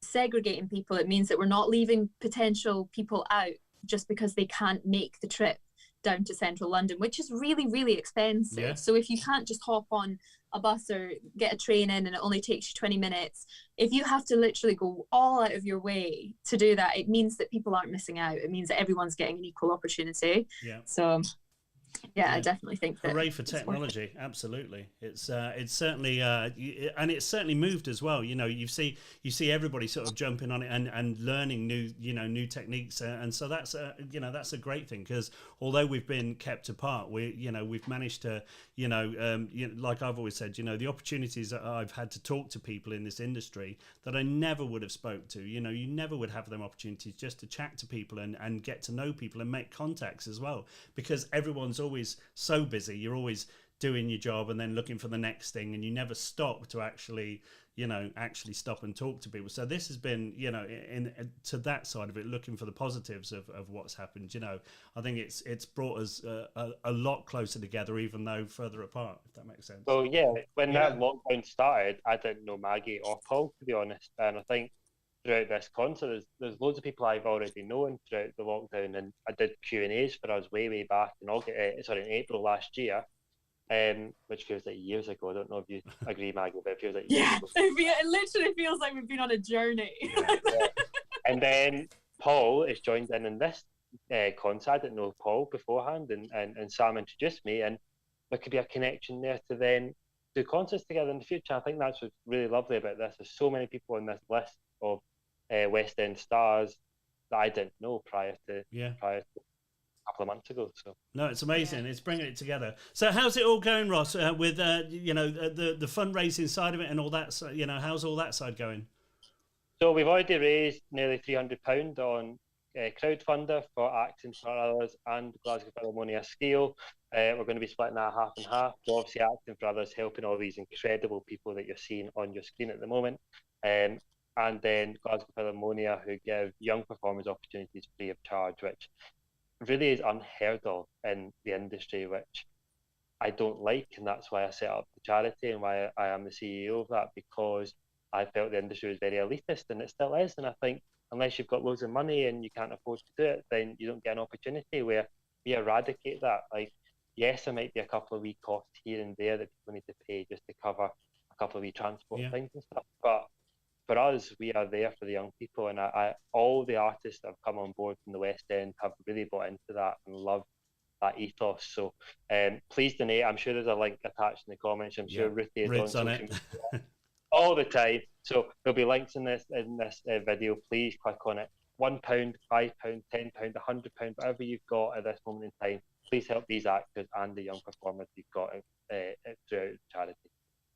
segregating people. It means that we're not leaving potential people out just because they can't make the trip down to central London, which is really, really expensive. Yeah. So if you can't just hop on a bus or get a train in and it only takes you 20 minutes, if you have to literally go all out of your way to do that, it means that people aren't missing out. It means that everyone's getting an equal opportunity. Yeah. So yeah, I definitely think that. Hooray for technology! Absolutely, it's certainly and it's certainly moved as well. You know, you see everybody sort of jumping on it and learning new techniques, and so that's that's a great thing, because although we've been kept apart, we've managed to like I've always said, the opportunities that I've had to talk to people in this industry that I never would have spoke to. You never would have them opportunities just to chat to people and get to know people and make contacts as well, because everyone's always so busy. You're always doing your job and then looking for the next thing, and you never stop to actually stop and talk to people. So this has been, to that side of it, looking for the positives of what's happened. I think it's brought us a lot closer together, even though further apart, if that makes sense. Well, when that lockdown started, I didn't know Maggie or Paul, to be honest, and I think throughout this concert, there's loads of people I've already known throughout the lockdown, and I did Q&As for us way back in in April last year, which feels like years ago. I don't know if you agree, Maggie, but it feels like years ago. It literally feels like we've been on a journey. Yeah. And then Paul is joined in this concert. I didn't know Paul beforehand, and Sam introduced me, and there could be a connection there to then do concerts together in the future. I think that's what's really lovely about this. There's so many people on this list of West End stars that I didn't know prior to a couple of months ago. So no, it's amazing. It's bringing it together. So how's it all going, Ross? With the fundraising side of it and all that. So, how's all that side going? So we've already raised nearly £300 on crowdfunder for Acting for Others and Glasgow Philharmonia Scale. We're going to be splitting that half and half. So obviously Acting for Others helping all these incredible people that you're seeing on your screen at the moment. And then Glasgow Philharmonia, who give young performers opportunities free of charge, which really is unheard of in the industry, which I don't like, and that's why I set up the charity and why I am the CEO of that, because I felt the industry was very elitist, and it still is. And I think unless you've got loads of money and you can't afford to do it, then you don't get an opportunity. Where we eradicate that. Like, yes, there might be a couple of wee costs here and there that people need to pay just to cover a couple of wee transport things and stuff, but for us, we are there for the young people, and all the artists that have come on board from the West End have really bought into that and love that ethos. So please donate. I'm sure there's a link attached in the comments. I'm sure Ruthie is on it all the time. So there'll be links in this video. Please click on it. £1, £5, £10, £100, whatever you've got at this moment in time. Please help these actors and the young performers you've got throughout the charity.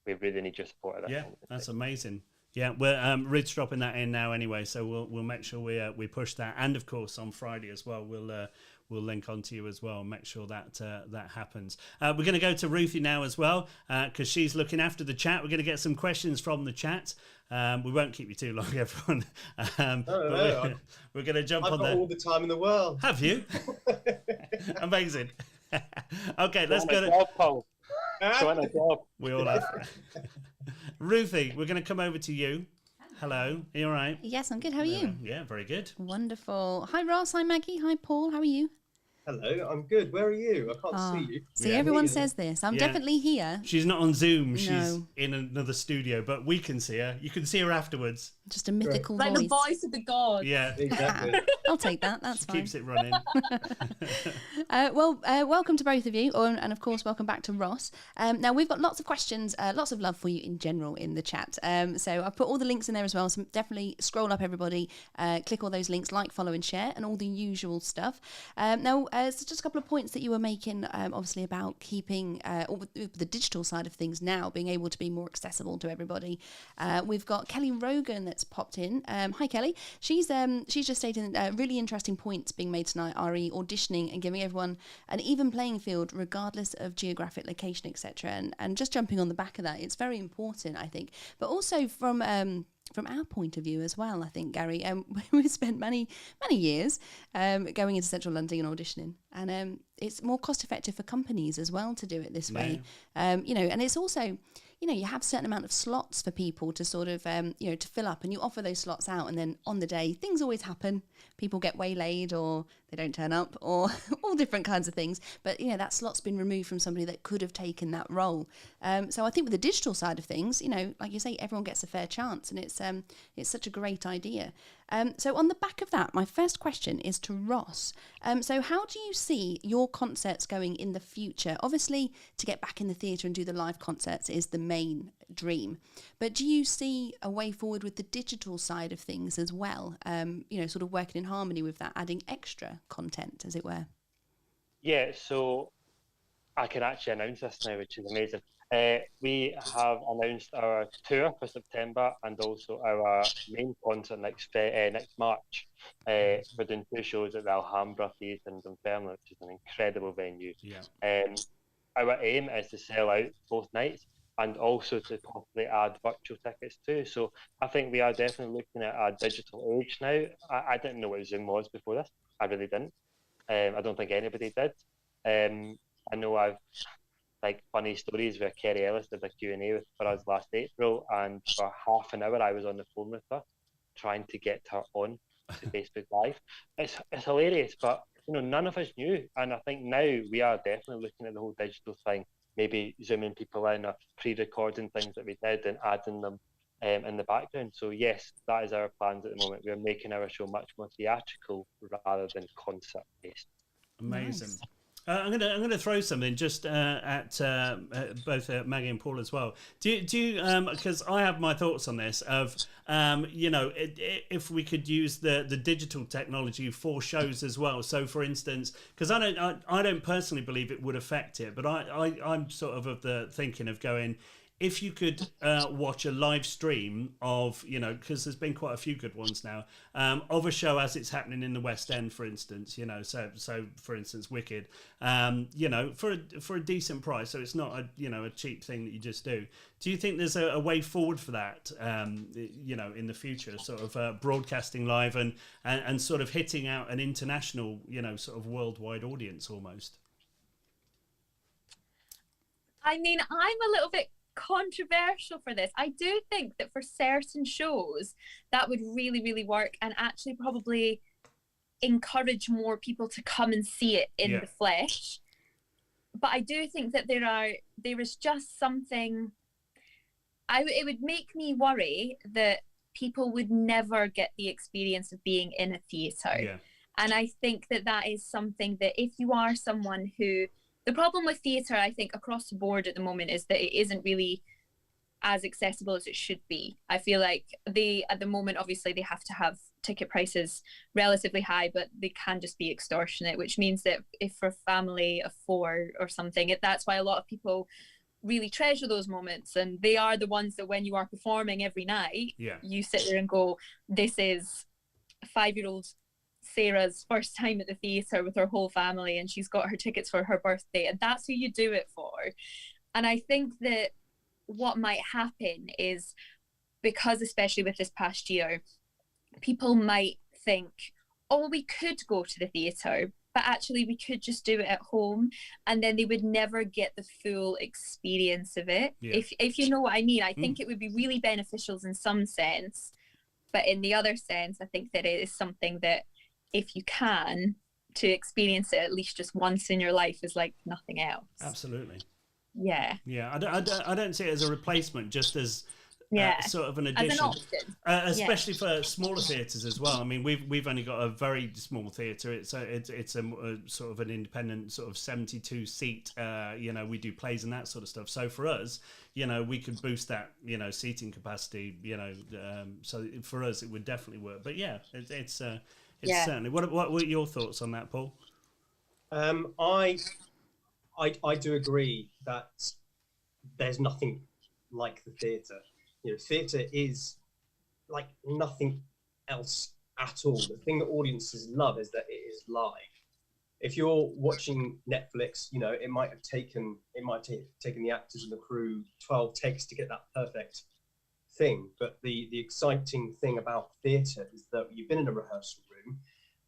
We really need your support at this moment. That's amazing. Yeah, we're Rid's dropping that in now anyway, so we'll make sure we push that, and of course on Friday as well we'll link onto you as well and make sure that that happens. We're going to go to Ruthie now as well, because she's looking after the chat. We're going to get some questions from the chat. We won't keep you too long, everyone. We're going to jump on there. I've got all the time in the world. Have you? Amazing. Okay, let's go to we all have. Ruthie, we're going to come over to you. Hello, are you all right? Yes, I'm good. How are you? Yeah, very good. Wonderful. Hi, Ross. Hi, Maggie. Hi, Paul. How are you? Hello, I'm good. Where are you? I can't see you. See, everyone says this. I'm definitely here. She's not on Zoom. She's in another studio, but we can see her. You can see her afterwards. Just a mythical voice. Like the voice of the gods. Yeah, exactly. I'll take that. That's fine. Keeps it running. Welcome to both of you, and of course, welcome back to Ross. Now, we've got lots of questions, lots of love for you in general in the chat. So I've put all the links in there as well, so definitely scroll up, everybody, click all those links, like, follow and share, and all the usual stuff. Now, so just a couple of points that you were making, obviously about keeping or with the digital side of things now being able to be more accessible to everybody. We've got Kelly Rogan that's popped in. Hi, Kelly. She's just stating really interesting points being made tonight. Re auditioning and giving everyone an even playing field, regardless of geographic location, etc. And just jumping on the back of that, it's very important, I think. But also from our point of view as well, I think, Gary, we've spent many years going into central London and auditioning, and it's more cost effective for companies as well to do it this way. And it's also, you have a certain amount of slots for people to sort of, to fill up, and you offer those slots out, and then on the day, things always happen. People get waylaid or they don't turn up or all different kinds of things. But, that slot's been removed from somebody that could have taken that role. So I think with the digital side of things, like you say, everyone gets a fair chance, and it's such a great idea. So on the back of that, my first question is to Ross. So how do you see your concerts going in the future? Obviously, to get back in the theatre and do the live concerts is the main dream. But do you see a way forward with the digital side of things as well? Sort of working in harmony with that, adding extra content, as it were? Yeah, so I can actually announce this now, which is amazing. We have announced our tour for September and also our main concert next March. We're doing 2 shows at the Alhambra Theatre in Dunfermline, which is an incredible venue. Yeah. Our aim is to sell out both nights and also to possibly add virtual tickets too. So I think we are definitely looking at a digital age now. I didn't know what Zoom was before this. I really didn't. I don't think anybody did. I know I've funny stories where Kerry Ellis did a Q&A for us last April, and for half an hour I was on the phone with her trying to get her on to Facebook Live. It's hilarious, but none of us knew, and I think now we are definitely looking at the whole digital thing, maybe zooming people in or pre-recording things that we did and adding them in the background. So yes, that is our plans at the moment. We're making our show much more theatrical rather than concert based. Amazing. Nice. I'm gonna throw something just at both Maggie and Paul as well. Do you because I have my thoughts on this of if we could use the digital technology for shows as well. So for instance, because I don't personally believe it would affect it, but I'm sort of the thinking of going, if you could watch a live stream of, because there's been quite a few good ones now, of a show as it's happening in the West End, for instance, so for instance, Wicked, for a decent price, so it's not a cheap thing that you just do. Do you think there's a way forward for that, in the future, sort of broadcasting live and sort of hitting out an international, sort of worldwide audience almost? I mean, I'm a little bit controversial for this. I do think that for certain shows that would really, really work and actually probably encourage more people to come and see it in the flesh. But I do think that there is just something, it would make me worry that people would never get the experience of being in a theatre. And I think that is something that if you are someone who, the problem with theatre, I think, across the board at the moment is that it isn't really as accessible as it should be. I feel like at the moment, obviously, they have to have ticket prices relatively high, but they can just be extortionate, which means that if for a family of 4 or something, that's why a lot of people really treasure those moments. And they are the ones that when you are performing every night, you sit there and go, this is a 5-year-old Sarah's first time at the theatre with her whole family, and she's got her tickets for her birthday, and that's who you do it for. And I think that what might happen is, because especially with this past year, people might think, oh, we could go to the theatre, but actually we could just do it at home, and then they would never get the full experience of it. If you know what I mean. I think it would be really beneficial in some sense, but in the other sense, I think that it is something that, if you can, to experience it at least just once in your life is like nothing else. Absolutely. Yeah. I don't see it as a replacement, just as sort of an addition, as an option. Especially for smaller theatres as well. I mean, we've only got a very small theatre. It's a sort of an independent sort of 72 seat. We do plays and that sort of stuff. So for us, we could boost that seating capacity. So for us, it would definitely work. But it's certainly. What were your thoughts on that, Paul? I do agree that there's nothing like the theatre. You know, theatre is like nothing else at all. The thing that audiences love is that it is live. If you're watching Netflix, you know, it might have taken the actors and the crew 12 takes to get that perfect thing. But the exciting thing about theatre is that you've been in a rehearsal room,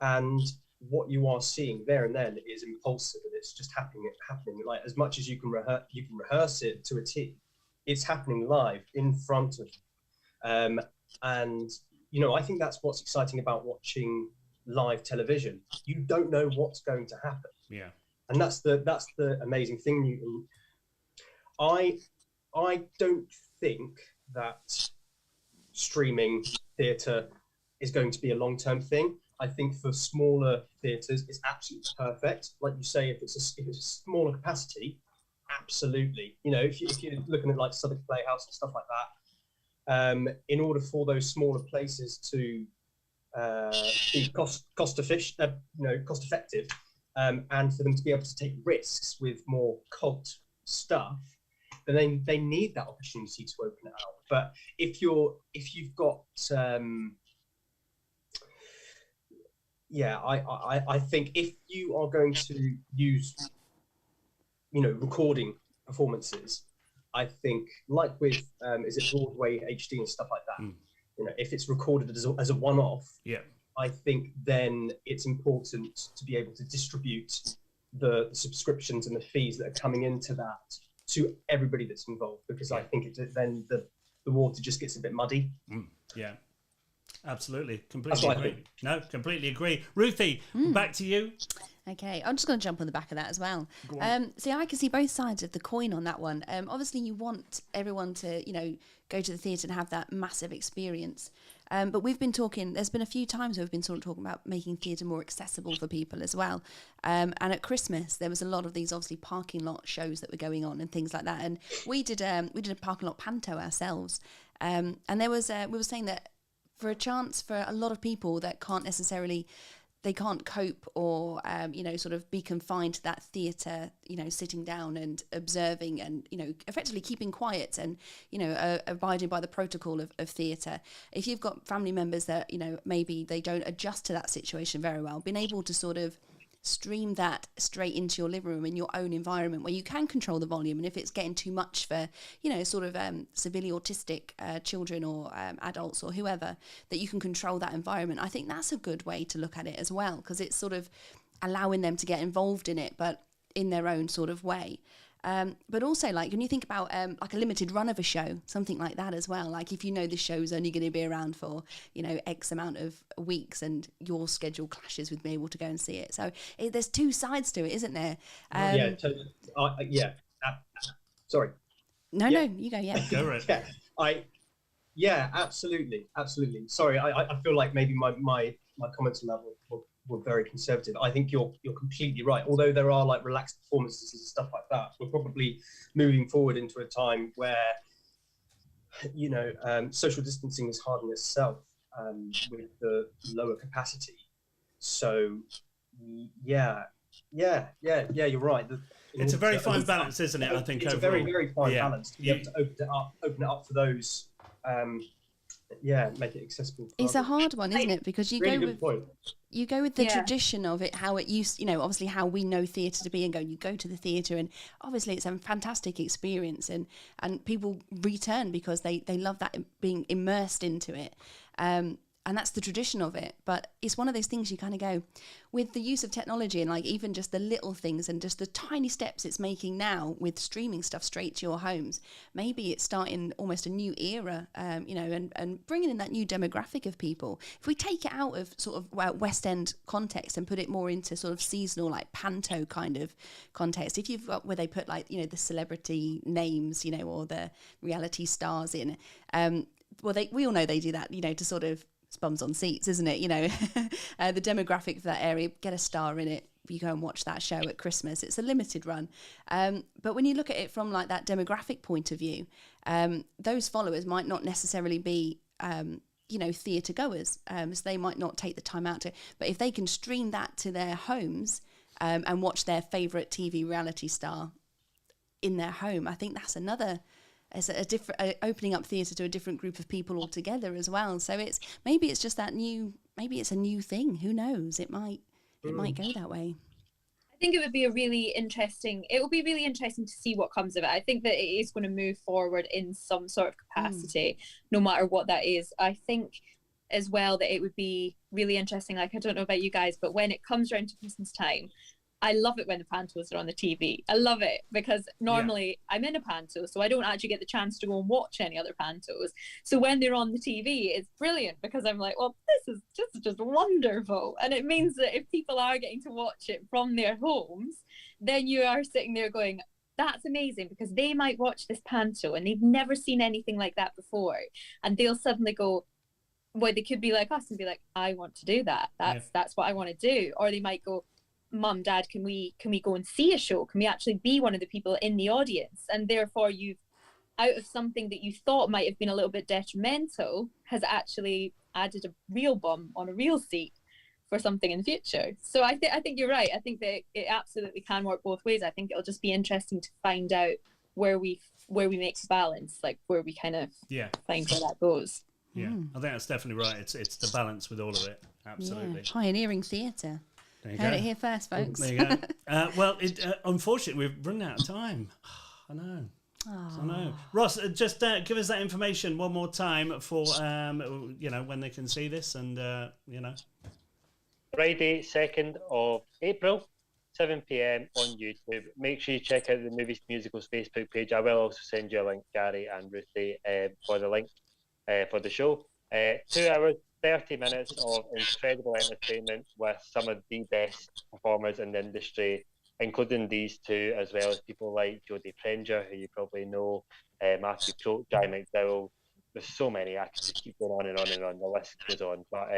and what you are seeing there and then is impulsive, and it's just happening. Like, as much as you can rehearse it to a T, it's happening live in front of you. And you know, I think that's what's exciting about watching live television. You don't know what's going to happen. Yeah. And that's the amazing thing. I don't think that streaming theatre is going to be a long-term thing. I think for smaller theatres, it's absolutely perfect. Like you say, if it's a smaller capacity, absolutely. You know, if you're looking at like Southwark Playhouse and stuff like that, in order for those smaller places to be cost effective, and for them to be able to take risks with more cult stuff, then they need that opportunity to open it out. But if you've got I think if you are going to use, you know, recording performances, I think like with is it Broadway HD and stuff like that. You know, if it's recorded as a one-off, yeah, I think then it's important to be able to distribute the subscriptions and the fees that are coming into that to everybody that's involved, because I think then the water just gets a bit muddy. Yeah. Absolutely, completely agree. No, completely agree. Ruthie, back to you. Okay, I'm just going to jump on the back of that as well. See, I can see both sides of the coin on that one. Obviously, you want everyone to, you know, go to the theatre and have that massive experience. But we've been talking, there's been a few times where we've been sort of talking about making theatre more accessible for people as well. And at Christmas, there was a lot of these obviously parking lot shows that were going on and things like that. And we did a parking lot panto ourselves. And there was, we were saying that for a chance for a lot of people that can't cope or, you know, sort of be confined to that theatre, you know, sitting down and observing and, you know, effectively keeping quiet and, you know, abiding by the protocol of theatre. If you've got family members that, you know, maybe they don't adjust to that situation very well, being able to sort of stream that straight into your living room in your own environment where you can control the volume, and if it's getting too much for, you know, sort of severely autistic children or adults or whoever, that you can control that environment. I think that's a good way to look at it as well, because it's sort of allowing them to get involved in it, but in their own sort of way. But also, like, when you think about like a limited run of a show, something like that as well. Like, if you know the show's only going to be around for, you know, X amount of weeks, and your schedule clashes with being able to go and see it. So there's two sides to it, isn't there? Yeah, totally. Sorry. No, you go. Yeah, go right. Yeah, absolutely. Sorry, I feel like maybe my comments on that were very conservative. I think you're completely right. Although there are like relaxed performances and stuff like that, we're probably moving forward into a time where, you know, social distancing is hard in itself with the lower capacity. So yeah, you're right. It's a very fine balance, isn't it? I think it's overall. a very fine balance to be able to open it up for those. Make it accessible. It's a hard one, isn't it? Because you really go with the tradition of it, how it used, you know, obviously how we know theatre to be, and you go to the theatre, and obviously it's a fantastic experience, and people return because they love that, being immersed into it. And that's the tradition of it. But it's one of those things you kind of go, with the use of technology and like even just the little things and just the tiny steps it's making now with streaming stuff straight to your homes, maybe it's starting almost a new era, you know, and bringing in that new demographic of people. If we take it out of sort of West End context and put it more into sort of seasonal, like panto kind of context, if you've got where they put like, you know, the celebrity names, you know, or the reality stars in, we all know they do that, you know, to sort of, it's bums on seats, isn't it? You know, the demographic for that area, get a star in it. You go and watch that show at Christmas. It's a limited run. But when you look at it from like that demographic point of view, those followers might not necessarily be, you know, theatre goers. So they might not take the time out to, but if they can stream that to their homes, and watch their favourite TV reality star in their home. I think that's another, as a different opening up theatre to a different group of people altogether as well. So maybe it's just that new, maybe it's a new thing. Who knows? It might go that way. I think it would be really interesting to see what comes of it. I think that it is going to move forward in some sort of capacity, no matter what that is. I think as well that it would be really interesting, like, I don't know about you guys, but when it comes around to Christmas time, I love it when the pantos are on the TV. I love it because normally I'm in a panto, so I don't actually get the chance to go and watch any other pantos. So when they're on the TV, it's brilliant because I'm like, well, this is just wonderful. And it means that if people are getting to watch it from their homes, then you are sitting there going, that's amazing, because they might watch this panto and they've never seen anything like that before. And they'll suddenly go, well, they could be like us and be like, I want to do that. That's what I want to do. Or they might go, Mum, Dad, can we go and see a show? Can we actually be one of the people in the audience? And therefore you've, out of something that you thought might have been a little bit detrimental, has actually added a real bum on a real seat for something in the future. So I think you're right. I think that it absolutely can work both ways. I think it'll just be interesting to find out where we make the balance, like where we kind of find where that goes. Yeah, I think that's definitely right. It's the balance with all of it. Absolutely. Yeah. Pioneering theatre. Heard it here first, folks. There you go. Well, unfortunately, we've run out of time. I know. I know. Ross, just give us that information one more time for when they can see this, and Friday, 2nd of April, 7 p.m. on YouTube. Make sure you check out the Movies Musicals Facebook page. I will also send you a link, Gary and Ruthie, for the link for the show. 2 hours, 30 minutes of incredible entertainment with some of the best performers in the industry, including these two, as well as people like Jodie Prenger, who you probably know, Matthew Croak, Jai McDowell. There's so many. I can just keep going on and on and on. The list goes on. But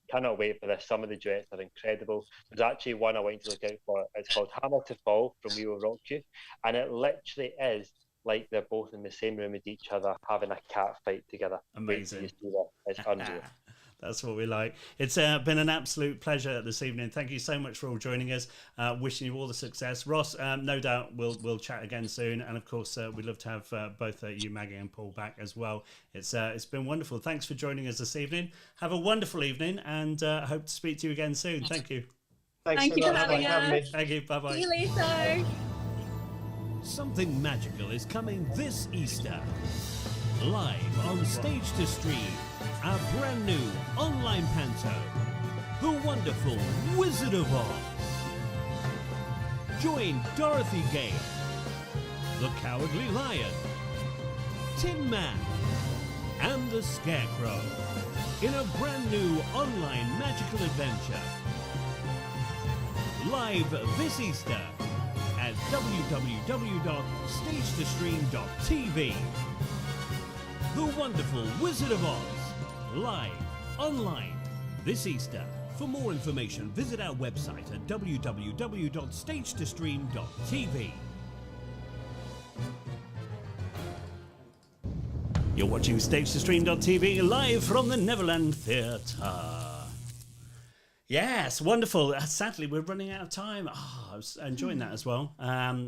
cannot wait for this. Some of the duets are incredible. There's actually one I want you to look out for. It's called Hammer to Fall from We Will Rock You. And it literally is like they're both in the same room with each other having a cat fight together. Amazing. It's unreal. That's what we like. It's been an absolute pleasure this evening. Thank you so much for all joining us. Wishing you all the success. Ross, no doubt we'll chat again soon. And of course, we'd love to have both you, Maggie and Paul, back as well. It's been wonderful. Thanks for joining us this evening. Have a wonderful evening, and hope to speak to you again soon. Thank you. Thank you for having us. Thank you. Bye-bye. See you later. Something magical is coming this Easter. Live on Stage to Stream, our brand new online panto, The Wonderful Wizard of Oz. Join Dorothy Gale, the Cowardly Lion, Tin Man, and the Scarecrow in a brand new online magical adventure. Live this Easter at www.stagetostream.tv. The Wonderful Wizard of Oz, live, online, this Easter. For more information, visit our website at www.stagetostream.tv. You're watching stagetostream.tv live from the Neverland Theatre. Yes, wonderful. Sadly, we're running out of time. I was enjoying that as well.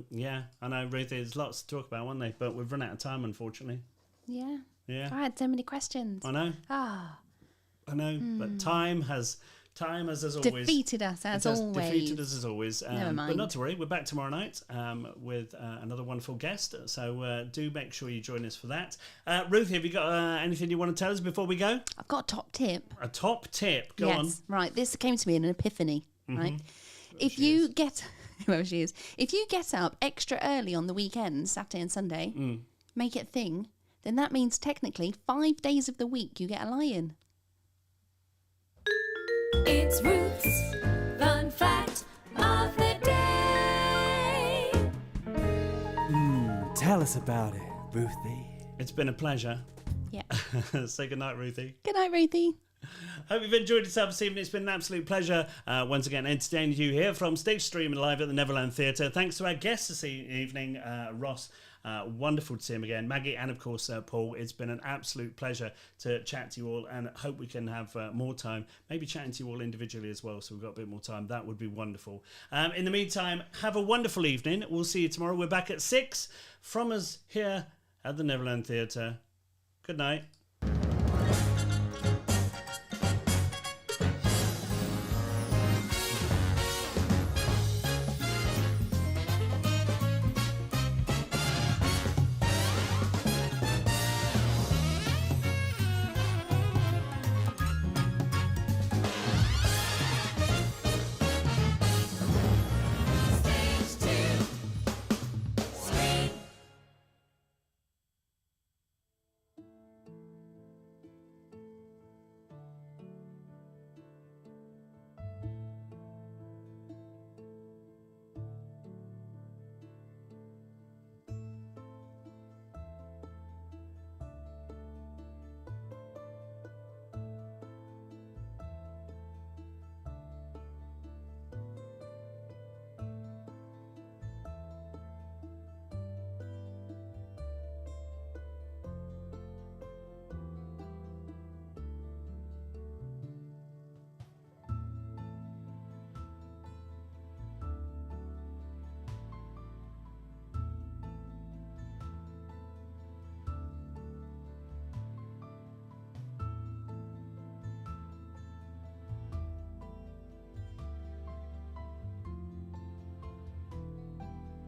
Yeah, I know, Ruth, there's lots to talk about, weren't they? But we've run out of time, unfortunately. Yeah. Yeah. I had so many questions. I know. I know, but time has as always defeated us as always. Defeated us as always. Never mind. But not to worry, we're back tomorrow night with another wonderful guest. So do make sure you join us for that. Ruth, have you got anything you want to tell us before we go? I've got a top tip. A top tip. Go on. Right. This came to me in an epiphany. Right. If you get up extra early on the weekends, Saturday and Sunday, make it a thing, then that means technically 5 days of the week you get a lion. It's Ruth's Fun Fact of the Day. Tell us about it, Ruthie. It's been a pleasure. Yeah. Say goodnight, Ruthie. Good night, Ruthie. Hope you've enjoyed yourself this evening. It's been an absolute pleasure once again entertaining you here from Stage Stream and live at the Neverland Theatre. Thanks to our guests this evening, Ross Wonderful to see him again. Maggie and, of course, Paul. It's been an absolute pleasure to chat to you all, and hope we can have more time, maybe chatting to you all individually as well, so we've got a bit more time. That would be wonderful. In the meantime, have a wonderful evening. We'll see you tomorrow. We're back at 6 from us here at the Neverland Theatre. Good night.